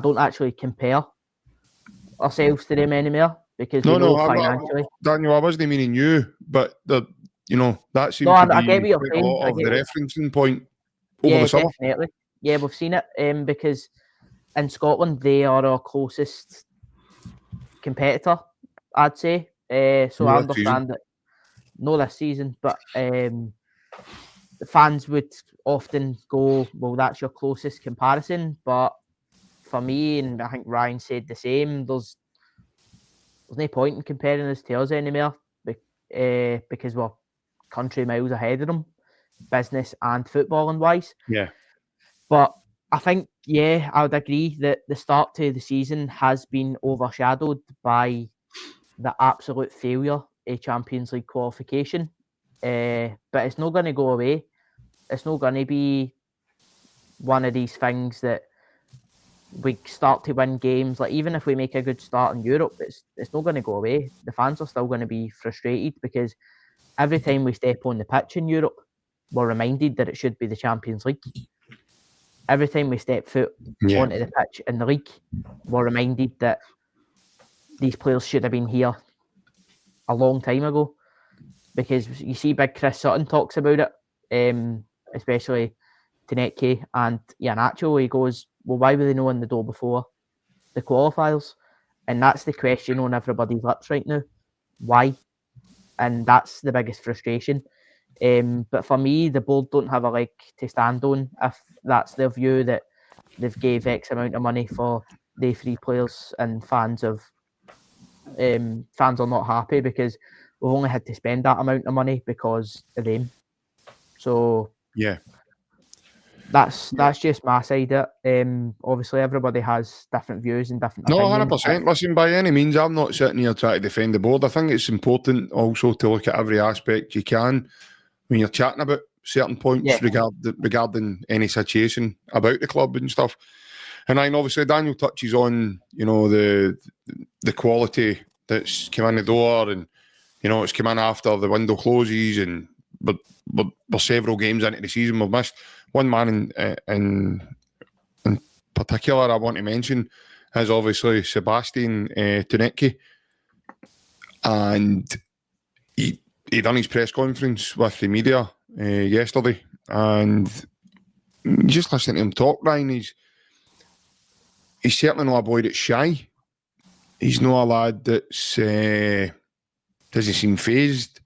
don't actually compare ourselves to them anymore because we know financially. Daniel, I wasn't meaning you, but that seems to be I get what you're quite saying. a lot of the referencing point over the summer. Definitely. Yeah, we've seen it because in Scotland, they are our closest competitor, I'd say. So I understand that, not this season, but the fans would often go, well, that's your closest comparison. But for me, and I think Ryan said the same, there's no point in comparing us to us anymore because we're country miles ahead of them, business and footballing wise. Yeah. But I think, yeah, I would agree that the start to the season has been overshadowed by the absolute failure of Champions League qualification. But it's not going to go away. It's not going to be one of these things that we start to win games. Like, even if we make a good start in Europe, it's not going to go away. The fans are still going to be frustrated because every time we step on the pitch in Europe, we're reminded that it should be the Champions League. Every time we step foot onto the pitch in the league, we're reminded that these players should have been here a long time ago. Because you see big Chris Sutton talks about it, especially TOUNEKTI and Iheanacho. He goes, well, why were they not in the door before the qualifiers? And that's the question on everybody's lips right now. Why? And that's the biggest frustration. But for me, the board don't have a leg to stand on if that's their view, that they've gave X amount of money for the 3 players, and fans are not happy because we've only had to spend that amount of money because of them. So yeah, that's just my side of it. Obviously, everybody has different views and different opinions. 100%. Listen, by any means, I'm not sitting here trying to defend the board. I think it's important also to look at every aspect you can when you're chatting about certain points regarding any situation about the club and stuff. And then obviously Daniel touches on, the quality that's come in the door, and it's come in after the window closes, and but we're several games into the season. We've missed one man in particular I want to mention is obviously Sebastian TOUNEKTI, and he done his press conference with the media yesterday, and just listening to him talk, Ryan, he's certainly not a boy that's shy. He's not a lad that's doesn't seem phased.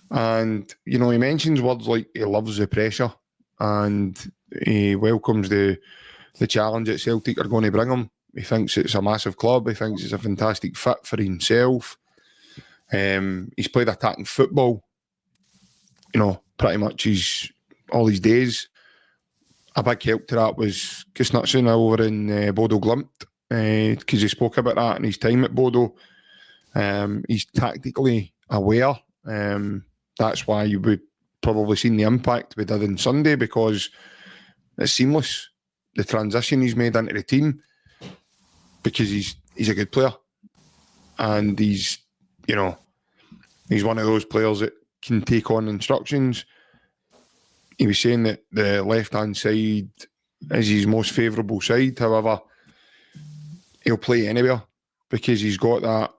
And, he mentions words like he loves the pressure and he welcomes the challenge that Celtic are going to bring him. He thinks it's a massive club. He thinks it's a fantastic fit for himself. He's played attacking football, pretty much all his days. A big help to that was Knutson over in Bodo Glimt, because he spoke about that in his time at Bodo. He's tactically aware. That's why you would probably seen the impact we did on Sunday, because it's seamless. The transition he's made into the team, because he's a good player, and he's one of those players that can take on instructions. He was saying that the left-hand side is his most favourable side. However, he'll play anywhere because he's got that,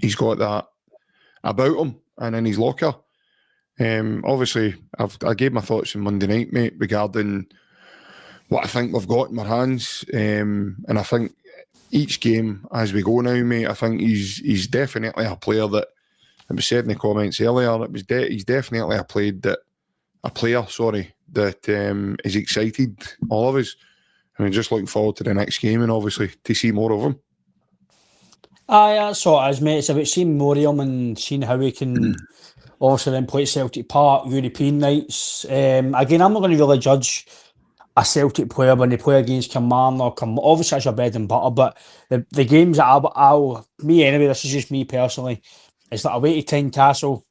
he's got that about him and in his locker. Obviously, I gave my thoughts on Monday night, mate, regarding what I think we've got in our hands. And I think each game as we go now, mate, I think he's definitely a player that, it was said in the comments earlier, he's definitely a player that is excited, all of us. I mean, just looking forward to the next game and obviously to see more of him. Aye, that's what it is, mate. It's about seeing more of him and seeing how we can obviously then play at Celtic Park, European nights. Again, I'm not going to really judge a Celtic player when they play against Kilmarnock. Obviously, that's your bread and butter, but the games that I'll me anyway, this is just me personally, it's like away to Tynecastle,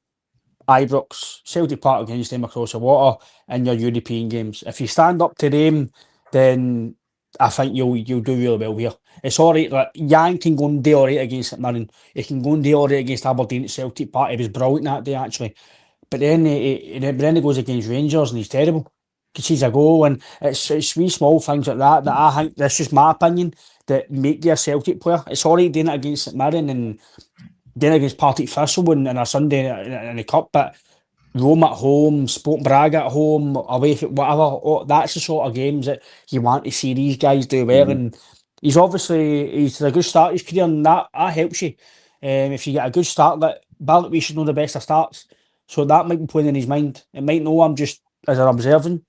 Ibrox, Celtic Park against them across the water, and your European games. If you stand up to them, then I think you'll do really well here. It's all right. Like, Jan can go and do all right against St Mirren. He can go and do all right against Aberdeen at Celtic Park. He was brilliant that day, actually. But then he goes against Rangers and he's terrible. Concedes a goal, and it's wee small things like that I think, that's just my opinion, that make you a Celtic player. It's all right doing it against St Mirren and doing it against Partick Thistle on a Sunday in the Cup, but Rome at home, Sporting Braga at home, away from whatever. Oh, that's the sort of games that you want to see these guys do well. And he's had a good start to his career, and that helps you. If you get a good start, that Bartlett should know the best of starts. So that might be playing in his mind. It might know I'm just as an observing.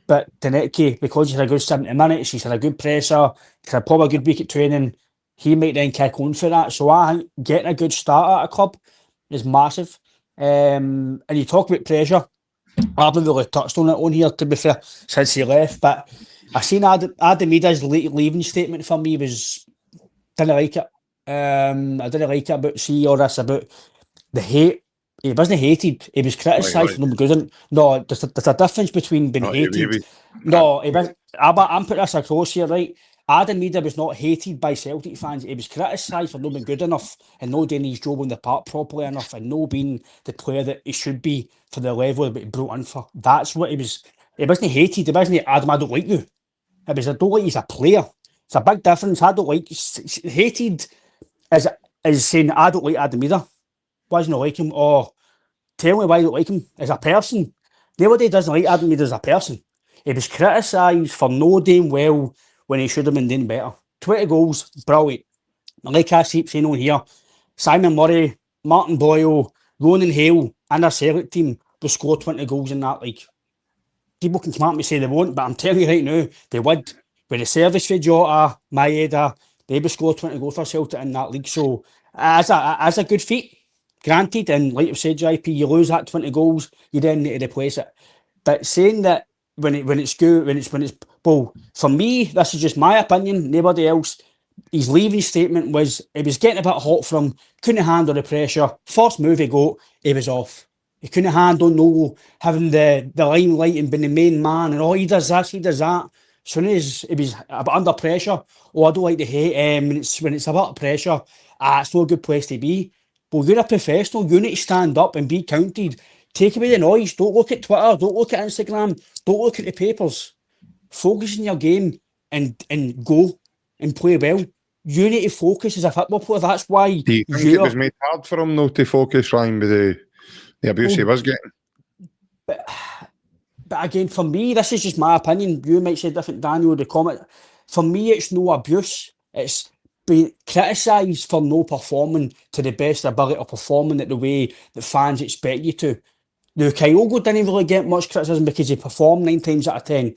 But TOUNEKTI, because he's had a good 70 minutes, he's had a good presser, he's had probably a good week at training, he might then kick on for that. So I think getting a good start at a club is massive. And you talk about pressure. I haven't really touched on it on here, to be fair, since he left. But I seen Adam Ida's leaving statement for me didn't like it. I didn't like it about all this about the hate. He wasn't hated. He was criticised for not being good. No, there's a difference between being hated. No, he was. I'm putting this across here, right? Adam Meada was not hated by Celtic fans. He was criticised for not being good enough and not doing his job on the park properly enough and not being the player that he should be for the level that he brought in for. That's what he was. He wasn't hated. He wasn't Adam, I don't like you. It was I don't like you as a player. It's a big difference. I don't like hated is saying I don't like Adam Meada. Why doesn't I like him? Or tell me why I don't like him as a person. Nobody doesn't like Adam Mead as a person. He was criticised for no doing well when he should have been doing better. 20 goals, brilliant. Like I keep saying on here, Simon Murray, Martin Boyle, Ronan Hale, and our Celtic team will score 20 goals in that league. People can come at me and say they won't, but I'm telling you right now, they would. With the service for Jota, Maeda, they would score 20 goals for Celtic in that league. So, as a good feat. Granted, and like you said, JP, you lose that 20 goals, you then need to replace it. But saying that when it's well, for me, this is just my opinion, nobody else. His leaving statement was it was getting a bit hot for him, couldn't handle the pressure. First move he got, he was off. He couldn't handle having the limelight and being the main man and he does this, he does that. As soon as he was a bit under pressure, I don't like to hate when it's a bit of pressure, it's not a good place to be. But you're a professional, you need to stand up and be counted. Take away the noise. Don't look at Twitter. Don't look at Instagram. Don't look at the papers. Focus on your game and go and play well. You need to focus as a football player. That's why. Do you think it was made hard for him though to focus, Ryan, with the abuse he was getting? But again, for me, this is just my opinion. You might say different, Daniel, the comment. For me, it's no abuse. It's being criticised for no performing to the best ability or performing it the way that fans expect you to. Now, Kyogo didn't really get much criticism because he performed 9 times out of 10.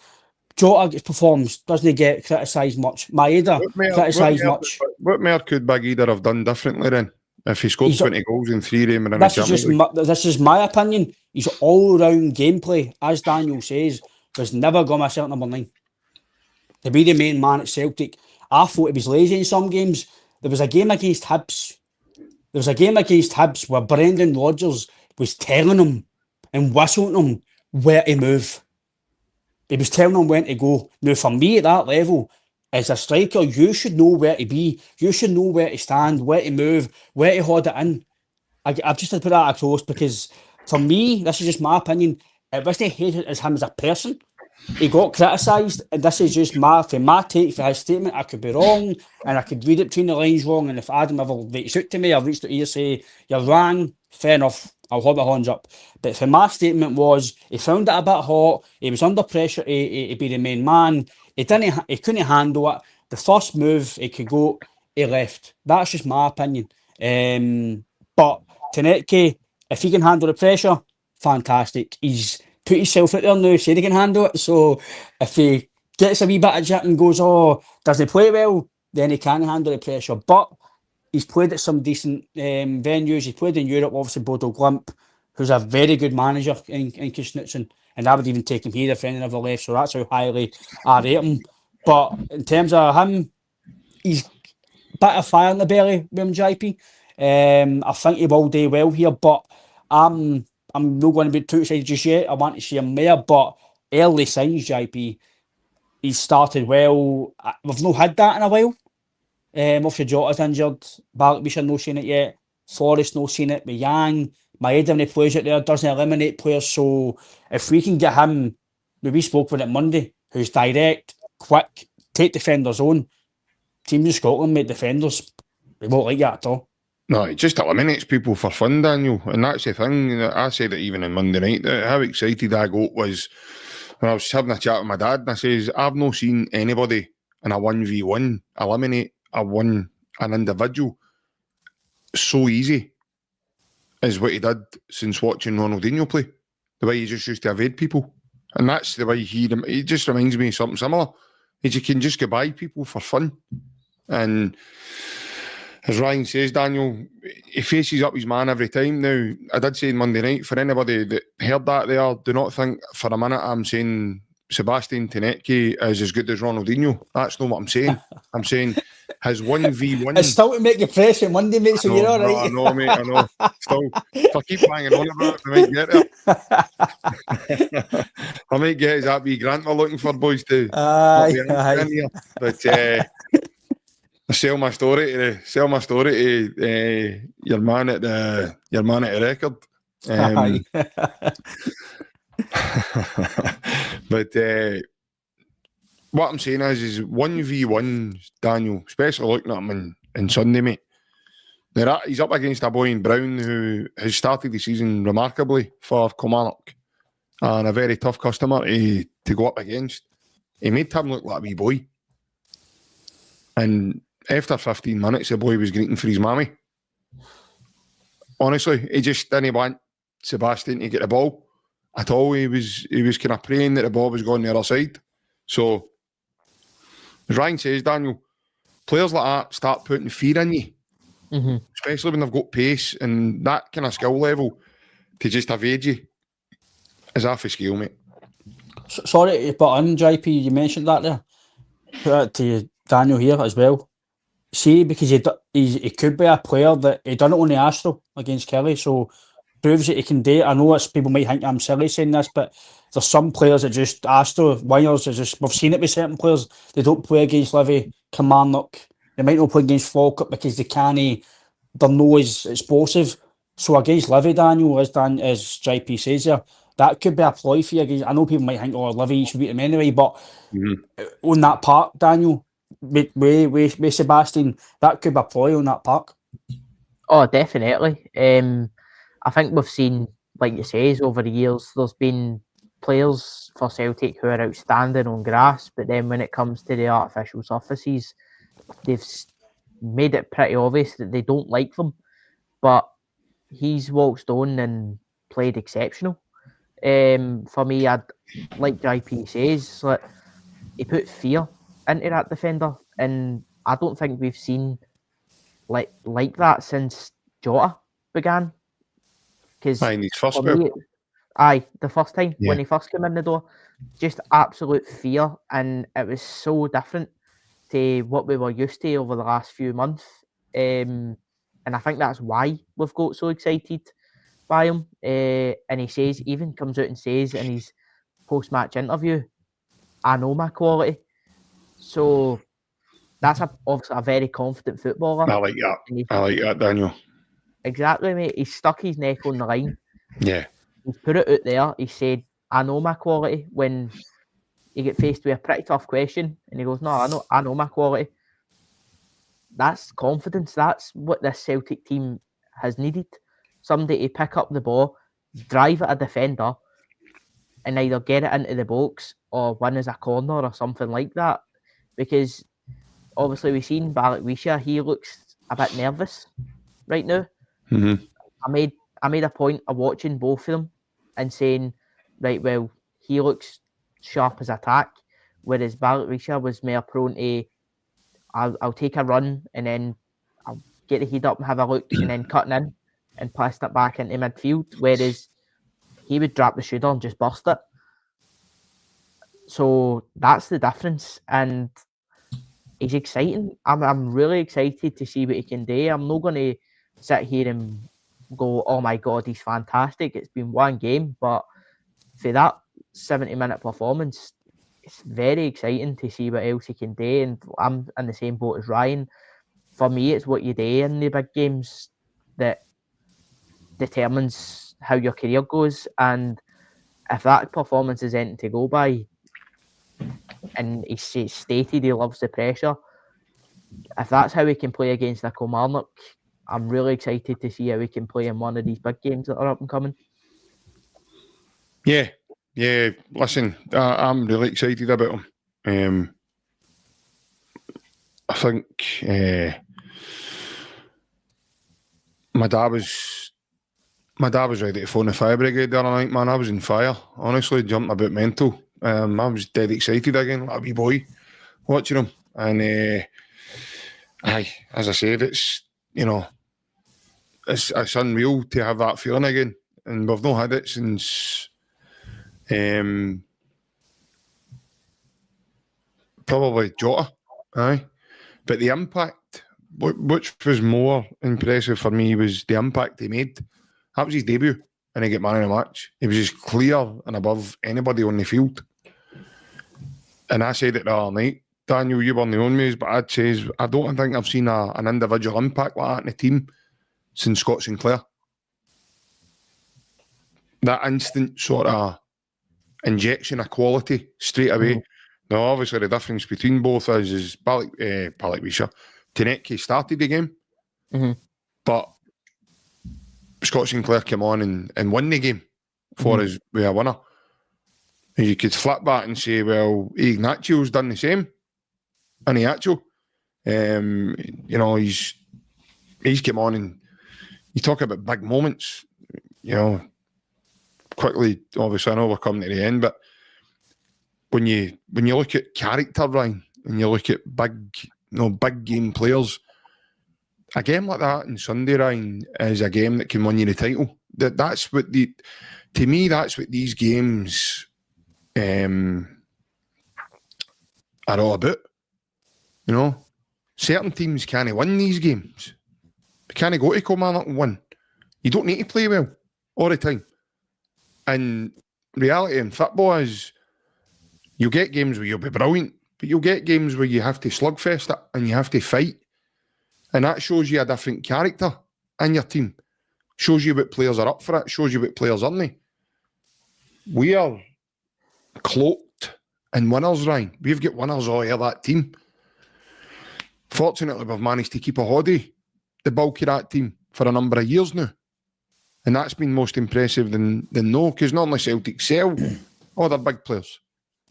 Jota performs, doesn't get criticised much. Maeda criticised much. What more could Big Eder have done differently then? If he scored 20 goals in 3 games in the Champions League? This is my opinion. His all-round gameplay, as Daniel says, was never going to a certain number 9. To be the main man at Celtic, I thought he was lazy in some games. There was a game against Hibs. Where Brendan Rodgers was telling him and whistling him where to move. He was telling him when to go. Now, for me at that level, as a striker, you should know where to be. You should know where to stand, where to move, where to hold it in. I've just had to put that across because for me, this is just my opinion. It wasn't hated as him as a person. He got criticised, and this is just my take for his statement. I could be wrong, and I could read it between the lines wrong. And if Adam ever reached out to me, I've reached out to you say you're wrong. Fair enough. I'll hold my hands up. But for my statement was he found it a bit hot. He was under pressure to be the main man. He couldn't handle it. The first move he could go, he left. That's just my opinion. But TOUNEKTI, if he can handle the pressure, fantastic. He's put himself out there now, said he can handle it. So if he gets a wee bit of jit and goes, doesn't he play well, then he can handle the pressure. But he's played at some decent venues. He's played in Europe, obviously Bodo who's a very good manager in Kuznetsov. And I would even take him here if any never left. So that's how highly I rate him. But in terms of him, he's a bit of fire in the belly with him, JP. I think he will do well here, but I'm not going to be too excited just yet. I want to see him there, but early signs, JP, he's started well. We've not had that in a while. Obviously Jota's injured. Bartlett have not seen it yet. Forrest not seen it. With Yang, Maeda when he plays it there doesn't eliminate players. So if we can get him, we spoke with it Monday, who's direct, quick, take defenders on. Teams in Scotland make defenders. They won't like that at all. No, it just eliminates people for fun, Daniel. And that's the thing. I said it even on Monday night, how excited I got was when I was having a chat with my dad, and I says, I've not seen anybody in a 1v1 eliminate an individual so easy as what he did since watching Ronaldinho play. The way he just used to evade people. And that's the way he just reminds me of something similar. You can just get by people for fun. And as Ryan says, Daniel, he faces up his man every time. Now, I did say on Monday night, for anybody that heard that there, do not think for a minute I'm saying Sebastian TOUNEKTI is as good as Ronaldinho. That's not what I'm saying. I'm saying his 1v1... It's still to make you fresh on Monday, mate, so you're all right. I know, mate, I know. Still, if I keep banging on about it, I might get there. I might get his that wee grant we're looking for, boys, to... Aye. But... Sell my story to your man at the record. But what I'm saying is 1v1, Daniel, especially looking at him in Sunday, mate. He's up against a boy in Brown who has started the season remarkably for Kilmarnock and a very tough customer to go up against. He made him look like a wee boy. And after 15 minutes, the boy was greeting for his mammy. Honestly, he just didn't want Sebastian to get the ball at all. He was kind of praying that the ball was going the other side. So, as Ryan says, Daniel, players like that start putting fear in you, especially when they've got pace and that kind of skill level to just evade you is half a skill, mate. Sorry to put in, JP, you mentioned that there. Put it to Daniel here as well. See, because he could be a player that he done it on the Astro against Kelly, so proves that he can do it. I know people might think I'm silly saying this, but there's some players that just Astro wingers are just, we've seen it with certain players. They don't play against Livy, Kilmarnock. They might not play against Falkirk because they're not as explosive. So against Livy, Daniel, as JP says there, that could be a ploy for you against. I know people might think, oh, Livy should beat them anyway, but on that park, Daniel, with Sebastian, that could be a ploy on that park. Oh, definitely. I think we've seen, like you says, over the years, there's been players for Celtic who are outstanding on grass, but then when it comes to the artificial surfaces, they've made it pretty obvious that they don't like them. But he's waltzed on and played exceptional. For me, like JP says, like, he put fear into that defender, and I don't think we've seen like that since Jota began. Because in his first spell. The first time when he first came in the door, just absolute fear, and it was so different to what we were used to over the last few months. And I think that's why we've got so excited by him. And he even comes out and says in his post-match interview, I know my quality. So that's obviously a very confident footballer. I like that, Daniel. Exactly, mate. He's stuck his neck on the line. Yeah. He's put it out there. He said, I know my quality. When you get faced with a pretty tough question and he goes, no, I know my quality. That's confidence. That's what this Celtic team has needed. Somebody to pick up the ball, drive at a defender, and either get it into the box or win as a corner or something like that. Because obviously we've seen Balikwisha, he looks a bit nervous right now. I made a point of watching both of them and saying, right, well, he looks sharp as attack, whereas Balikwisha was more prone to, I'll take a run and then I'll get the head up and have a look and then cutting in and pass it back into midfield, whereas he would drop the shoulder and just burst it. So that's the difference, and he's exciting. I'm really excited to see what he can do. I'm not going to sit here and go, oh my God, he's fantastic. It's been one game, but for that 70-minute performance, it's very exciting to see what else he can do. And I'm in the same boat as Ryan. For me, it's what you do in the big games that determines how your career goes. And if that performance is anything to go by, and he stated he loves the pressure, if that's how he can play against a Kilmarnock, I'm really excited to see how he can play in one of these big games that are up and coming. Yeah. Listen, I'm really excited about him. I think my dad was ready to phone the fire brigade the other night, man. I was in fire, honestly, jumping about mental. I was dead excited again, like a wee boy, watching him. And as I said, it's it's unreal to have that feeling again, and we've not had it since probably Jota, aye. But the impact, which was more impressive for me, was the impact he made. That was his debut, and he got man of the match. He was just clear and above anybody on the field. And I said it the other night, Daniel, you were on the own ways, but I'd say I don't think I've seen an individual impact like that in the team since Scott Sinclair. That instant sort of injection of quality straight away. Mm-hmm. Now, obviously, the difference between both is TOUNEKTI started the game, but Scott Sinclair came on and won the game for us with a winner. And you could flip that and say, well, Ignacio's done the same. And he's come on, and you talk about big moments, quickly, obviously I know we're coming to the end, but when you look at character, Ryan, and you look at big game players, a game like that on Sunday, Ryan, is a game that can win you the title. That's what to me, that's what these games are all about. Certain teams can't win these games. They can't go to Kilmarnock and win. You don't need to play well all the time. And reality in football is you'll get games where you'll be brilliant, but you'll get games where you have to slugfest it and you have to fight. And that shows you a different character in your team. Shows you what players are up for it. Shows you what players aren't. We are cloaked in winners, Ryan. We've got winners all over that team. Fortunately, we've managed to keep a hoddy the bulk of that team for a number of years now. And that's been most impressive than no, because normally Celtic sell all their big players.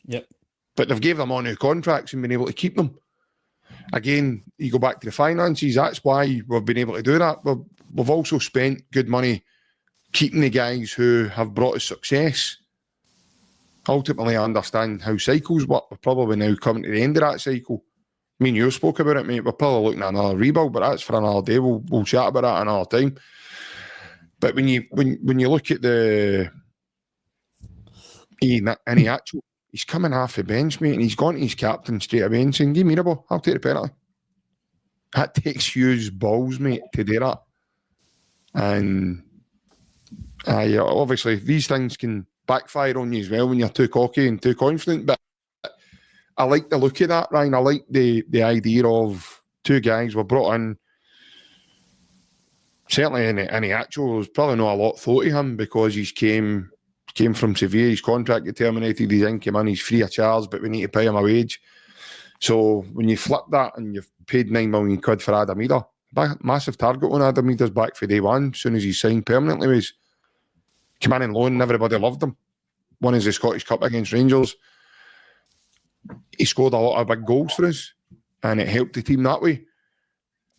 Yep. But they've gave them all new contracts and been able to keep them. Again, you go back to the finances, that's why we've been able to do that. We've also spent good money keeping the guys who have brought us success. Ultimately, I understand how cycles work. We're probably now coming to the end of that cycle. Me and you spoke about it, mate. We're probably looking at another rebuild, but that's for another day. We'll chat about that another time. But when you look at he's coming off the bench, mate, and he's gone to his captain straight away and saying, give me the ball, I'll take the penalty. That takes huge balls, mate, to do that. And obviously these things can backfire on you as well when you're too cocky and too confident, but I like the look of that, Ryan. I like the idea of two guys were brought in. Certainly in the actual, there's probably not a lot thought of him because he's came from Sevilla, his contract got terminated, he's in, came in, he's free of charge, but we need to pay him a wage. So when you flip that and you've paid £9 million for Adamida, massive target on Adamida's back for day one, as soon as he's signed permanently. He's come in and loan and everybody loved him. Won the Scottish Cup against Rangers. He scored a lot of big goals for us and it helped the team that way.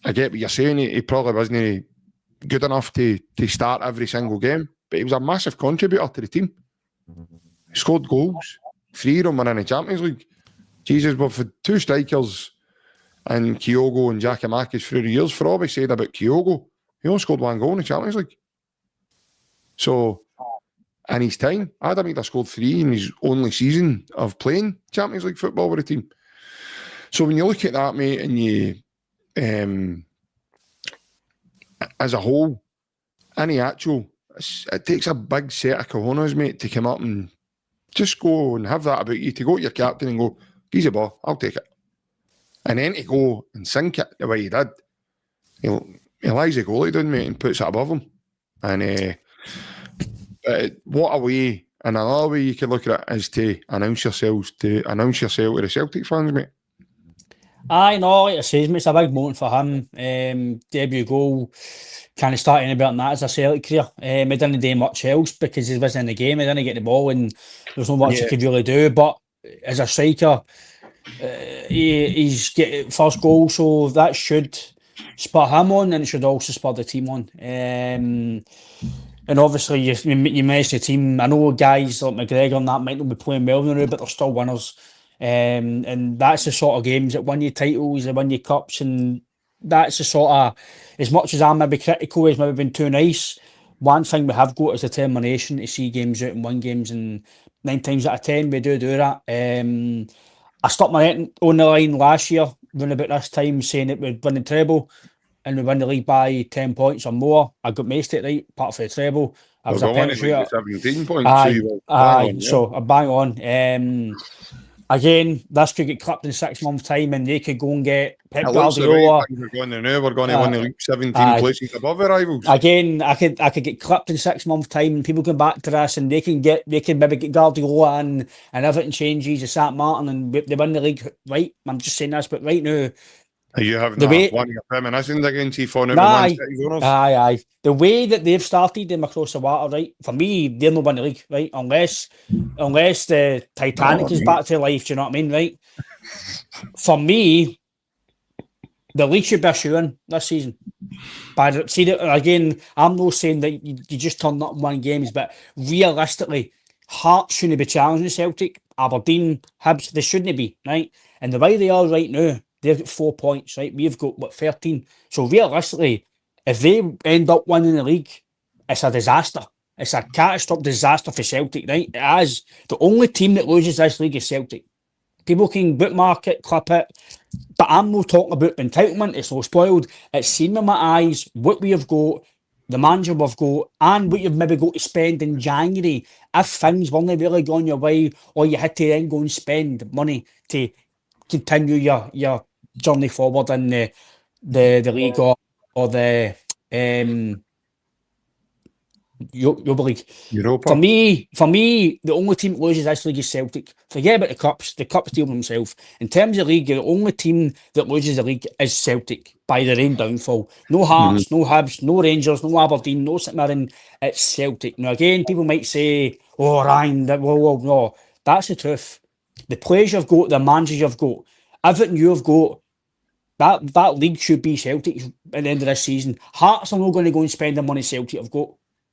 I get what you're saying, he probably wasn't good enough to start every single game, but he was a massive contributor to the team. He scored goals. 3 of them were in the Champions League. Jesus, we've had 2 strikers and Kyogo and Giacomakis through the years. For all we said about Kyogo, he only scored 1 goal in the Champions League. So, in his time, Adamida scored 3 in his only season of playing Champions League football with the team. So when you look at that, mate, and you, as a whole, it takes a big set of cojones, mate, to come up and just go and have that about you, to go to your captain and go, "Give the ball, I'll take it." And then to go and sink it the way he did. He lies the goalie down, mate, and puts it above him. And what a way, and another way you can look at it is to announce yourself to the Celtic fans, mate. I know, like I say, it's a big moment for him. Debut goal, kind of starting about that as a Celtic career. He didn't do much else because he wasn't in the game. He didn't get the ball, and there's not much he could really do. But as a striker, he's get first goal, so that should spur him on, and it should also spur the team on. And obviously, you mentioned the team. I know guys like McGregor and that might not be playing well now, but they're still winners. And that's the sort of games that win you titles, that win you cups, and that's the sort of, as much as I'm maybe critical, as maybe been too nice, one thing we have got is determination to see games out and win games, and 9 times out of 10 we do that. I stuck my head on the line last year, around about this time, saying that we'd win the treble and we win the league by 10 points or more. I got maced it right, apart from the treble. I was a penalty shooter. 17 points. So I bang on. Again, this could get clipped in 6 months' time, and they could go and get Pep Guardiola. We're going to win the league 17 places above the rivals. Again, I could get clipped in 6 months' time, and people come back to this, and they can maybe get Guardiola and everything changes. It's St. Martin, and they win the league. Right, I'm just saying this, but right now, are you having one of your premonitions against you for now? Aye. The way that they've started them across the water, right? For me, they're not winning the league, right? Unless the Titanic is back to life, do you know what I mean, right? For me, the league should be a shoo-in this season. But see, again, I'm not saying that you just turn up and win games, but realistically, Hearts shouldn't be challenging Celtic. Aberdeen, Hibs, they shouldn't be, right? And the way they are right now, they've got 4 points, right? We've got, 13? So realistically, if they end up winning the league, it's a disaster. It's a catastrophic disaster for Celtic, right? It is. The only team that loses this league is Celtic. People can bookmark it, clip it, but I'm not talking about entitlement. It's not spoiled. It's seen with my eyes what we have got, the manager we've got, and what you've maybe got to spend in January. If things weren't really going your way, or you had to then go and spend money to continue your journey forward in the league or the Europa League. For me, the only team that loses this league is Celtic. Forget about the cups. The cups deal with themselves. In terms of league, the only team that loses the league is Celtic by their own downfall. No Hearts, no Hibs, no Rangers, no Aberdeen, no St Mirren. It's Celtic. Now again, people might say, "Oh, Ryan, no." That's the truth. The players you've got, the managers you've got, everything you've got, that league should be Celtic at the end of this season. Hearts are not going to go and spend the money Celtic have got,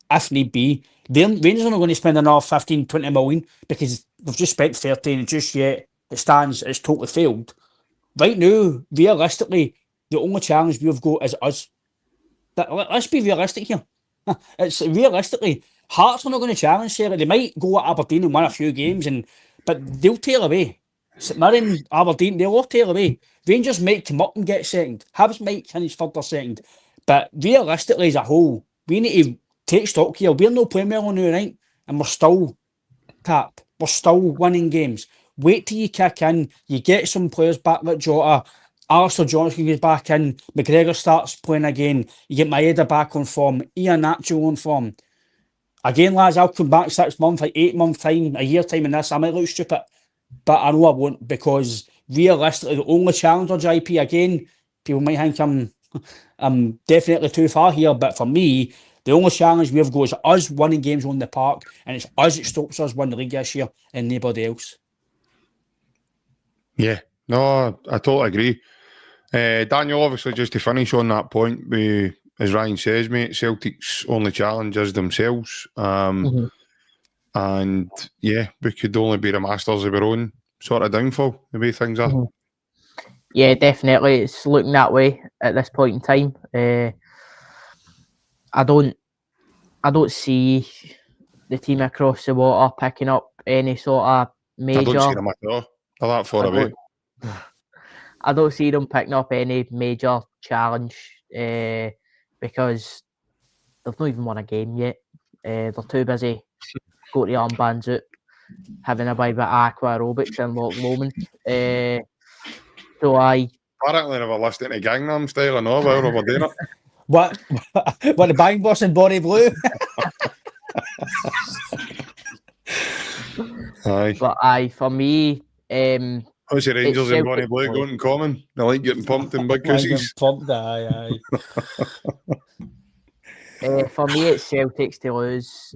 if need be. Rangers are not going to spend another 15, 20 million because they've just spent 13 and just yet it stands, it's totally failed. Right now, realistically, the only challenge we've got is us. Let's be realistic here. It's realistically, Hearts are not going to challenge Celtic. They might go at Aberdeen and win a few games, but they'll tail away. St Mirren, Aberdeen, they'll all tail away. Rangers might come up and get second. Hibs might finish third or second. But realistically, as a whole, we need to take stock here. We're not playing well now, right? And we're still tapped. We're still winning games. Wait till you kick in. You get some players back like Jota. Alistair Johnson goes back in. McGregor starts playing again. You get Maeda back on form. Iheanacho on form. Again, lads, I'll come back 6 months, 8 months time, a year time in this. I might look stupid, but I know I won't, because realistically, the only challenger, JP, again, people might think I'm definitely too far here, but for me, the only challenge we've got is us winning games on the park, and it's us that stops us winning the league this year and nobody else. Yeah, no, I totally agree. Daniel, obviously, just to finish on that point, as Ryan says, mate, Celtic's only challenge is themselves. And yeah, we could only be the masters of our own sort of downfall, the way things are. Yeah, definitely. It's looking that way at this point in time. I don't see the team across the water picking up any sort of major. I don't see them at all. They're that far away. I don't see them picking up any major challenge because they've not even won a game yet. They're too busy going to armbands out, having a bit of aqua aerobics and Loch Lomond. Apparently they were listening to Gangnam Style and all while we were doing it. What the Bang Boss and Bonnie Blue? Aye. But for me, How's the Rangers and Bonnie Celtic Blue play. going in common? They like getting pumped in big Like cussies. pumped, aye. For me, it's Celtics to lose.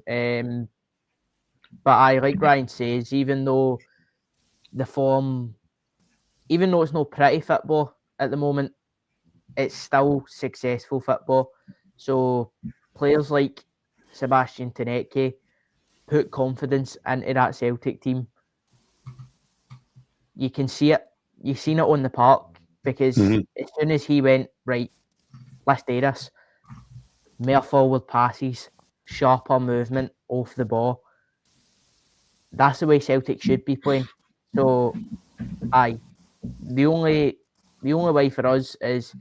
But I like Ryan says, even though it's not pretty football at the moment, it's still successful football. So players like Sebastian TOUNEKTI put confidence into that Celtic team. You can see it. You've seen it on the park because as soon as he went, right, let's do this, more forward passes, sharper movement off the ball. That's the way Celtic should be playing. So, the only way for us is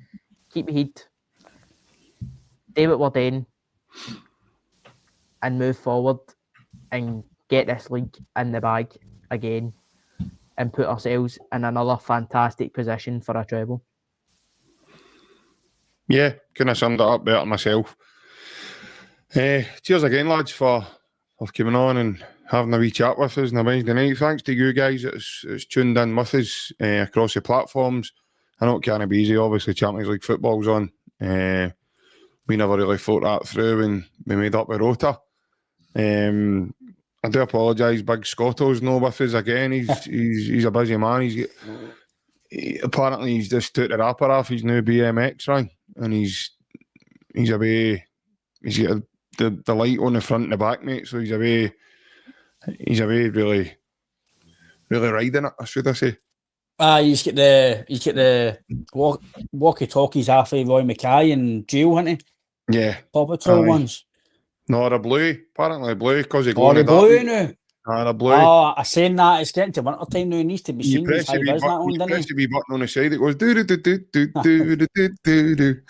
keep your head, do what we're doing, and move forward and get this league in the bag again and put ourselves in another fantastic position for a treble. Yeah, couldn't have summed it up better myself. Cheers again, lads, for coming on and having a wee chat with us on a Wednesday night. Thanks to you guys that's tuned in with us across the platforms. I know it can't be easy, obviously Champions League football's on. We never really thought that through when we made up the rota. I do apologise, Big Scotto's no with us again. He's a busy man. Apparently he's just took the wrapper off his new BMX, right? And he's away. He's got the light on the front and the back, mate. So he's away really riding it, should I say. He's got the walkie-talkies half of Roy Mackay in jail, hasn't he? Yeah. Paw Patrol ones. No, the blue. Apparently blue, because he Oh, the blue now. The blue. Oh, I saying that it's getting to winter time now. It needs to be You seen. press the wee button on the side. It goes do do do do do do do do do.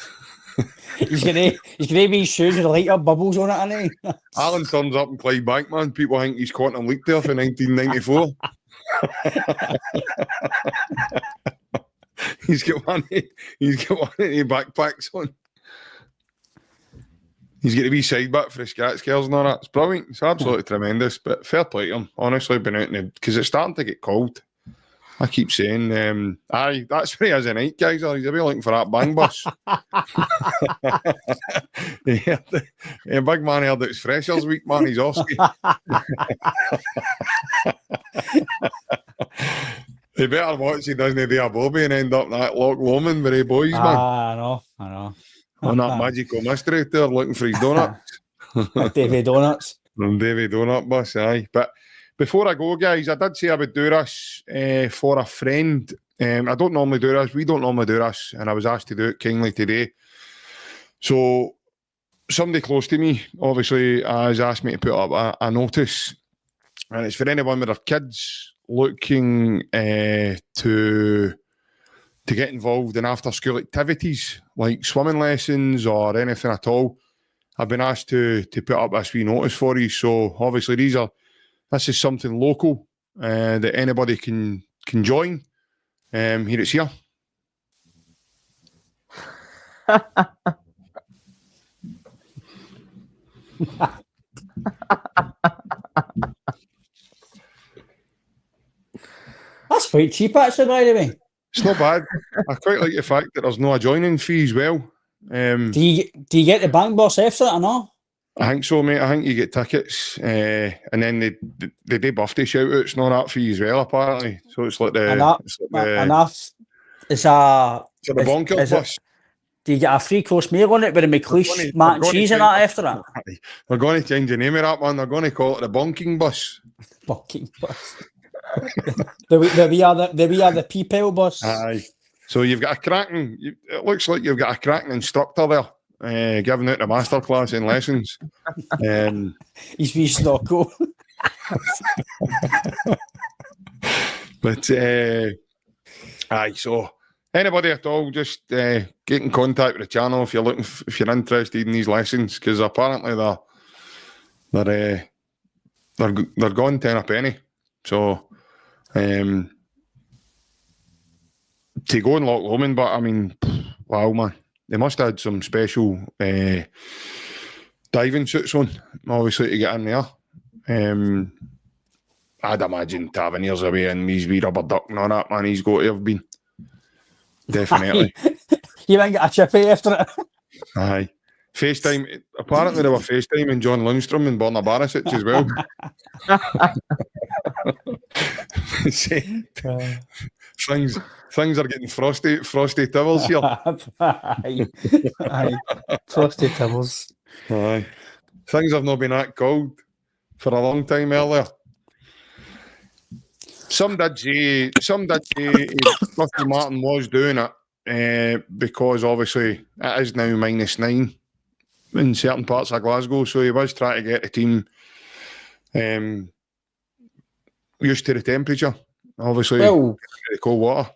He's gonna be shoes with light up bubbles on it, isn't he? Alan turns up in Clydebank, man. People think he's Quantum League there for 1994. He's got one of the backpacks on. He's got a wee side back for the scat scales and all that. It's brilliant. It's absolutely tremendous. But fair play to him. Honestly, been out in the, because it's starting to get cold. I keep saying, that's where he is a night, guys. He's a bit looking for that bang bus. Big man heard it's Freshers Week, man. He's Oscar. He better watch he doesn't do a Bobby and end up in that Loch Lomond with the boys, man. I know. On that magical mystery there, looking for his donuts. Davy Donuts. From Davy Donut Bus, aye. But before I go, guys, I did say I would do this for a friend. I don't normally do this. We don't normally do this. And I was asked to do it kindly today. So somebody close to me, obviously, has asked me to put up a notice. And it's for anyone with their kids looking to get involved in after-school activities like swimming lessons or anything at all. I've been asked to put up this wee notice for you. So obviously this is something local that anybody can join. Here it's here. That's quite cheap, actually, by the way. It's not bad. I quite like the fact that there's no adjoining fee as well. Do you get the bank boss after it or not? I think so, mate. I think you get tickets, and then they do birthday shout-outs and all that for you as well, apparently. So it's like the bonker bus. Do you get a free-course meal on it with a McLeish mac and cheese and that after it? They're going to change the name of that one. They're going to call it the bonking bus. Bonking bus. the other people bus. Aye. So you've got it looks like you've got a cracking instructor there, giving out the masterclass in lessons. He's wee snocko. But aye, so anybody at all, just get in contact with the channel if you're interested in these lessons, because apparently they're gone 10 a penny. So to go and Loch Lomond, but I mean, wow, man, they must have had some special diving suits on, obviously, to get in there. I'd imagine Tavernier's away and he's wee rubber duck and all that, man. He's got to have been. Definitely. You might get a chippy after it. Aye. FaceTime. Apparently, they were FaceTiming John Lundstrom and Borna Barisic as well. Things are getting frosty towels here. Aye. Frosty towels. Aye. Things have not been that cold for a long time earlier. Some did say Russell Martin was doing it because obviously it is now -9 in certain parts of Glasgow, so he was trying to get the team used to the temperature. Obviously, Well, the cold water.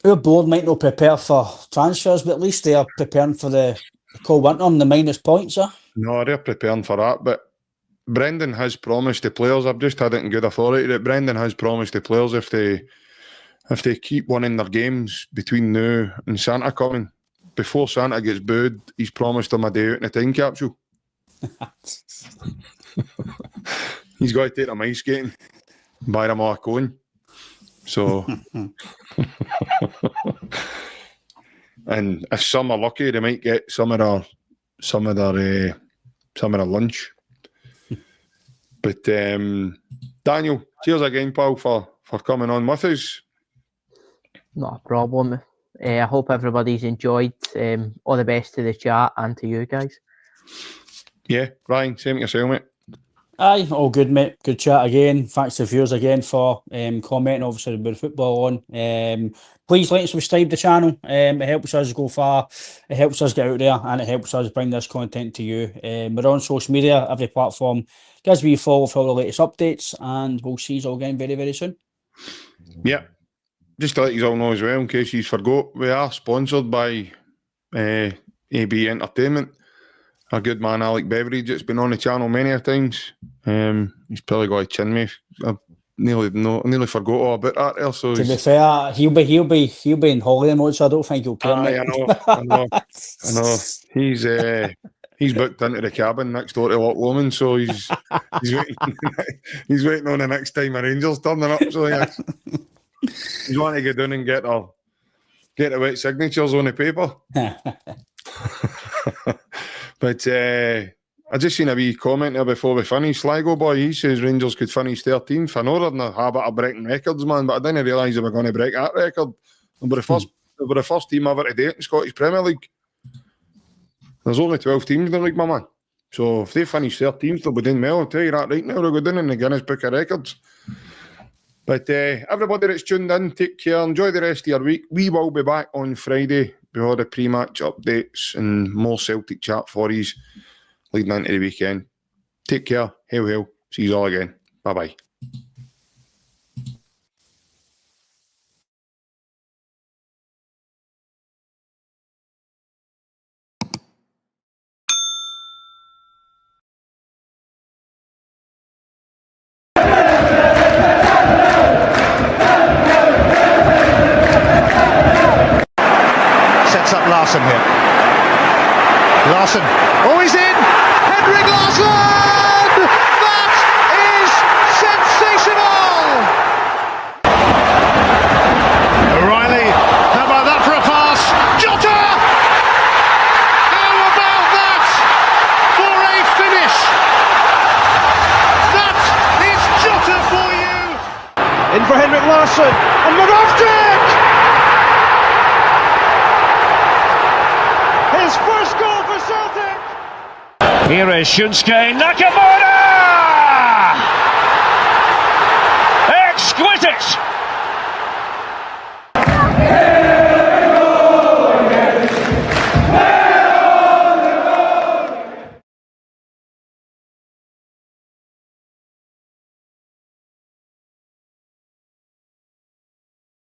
our board might not prepare for transfers, but at least they are preparing for the cold winter and the minus points. No, they're preparing for that, but Brendan has promised the players, I've just had it in good authority, that Brendan has promised the players if they keep winning their games between now and Santa coming, before Santa gets booed, he's promised them a day out in a time capsule. He's got to take them ice skating, buy them all a cone. So, and if some are lucky, they might get some of their lunch. But Daniel, cheers again, pal, for coming on with us. Not a problem. I hope everybody's enjoyed. All the best to the chat and to you guys. Yeah, Ryan, same to yourself, mate. Aye, all good, mate. Good chat again. Thanks to the viewers again for commenting, obviously, about football on. Please like and subscribe to the channel. It helps us go far. It helps us get out there, and it helps us bring this content to you. We're on social media, every platform. Guys, we follow for all the latest updates, and we'll see you all again very, very soon. Yeah. Just to let you all know as well, in case you forgot, we are sponsored by AB Entertainment. Our good man Alec Beveridge, it's been on the channel many a times. He's probably got a chin me. I nearly forgot all about that there. So to be fair, he'll be in holiday mode, so I don't think he'll care. I know. He's booked into the cabin next door to Loch Lomond, so he's waiting. He's waiting on the next time a Rangers turning up. So he's wanting to get down and get the wet signatures on the paper. But I just seen a wee comment there before we finish. Sligo boy, he says Rangers could finish 13th. I know they're in the habit of breaking records, man, but I didn't realise they were going to break that record. They were the first team ever to do it in Scottish Premier League. There's only 12 teams in the league, my man. So if they finish 13th, they'll be doing well. I'll tell you that right now. They'll go down in the Guinness Book of Records. But everybody that's tuned in, take care. Enjoy the rest of your week. We will be back on Friday with all the pre-match updates and more Celtic chat for you leading into the weekend. Take care. Hail, hail. See you all again. Bye-bye. Sets up Larsson here. Larsson. Oh, he's in! Henrik Larsson! That is sensational! O'Reilly. How about that for a pass? Jota! How about that for a finish? That is Jota for you! In for Henrik Larsson. And Moravcik! His first goal for Celtic! Here is Shunsuke Nakamura!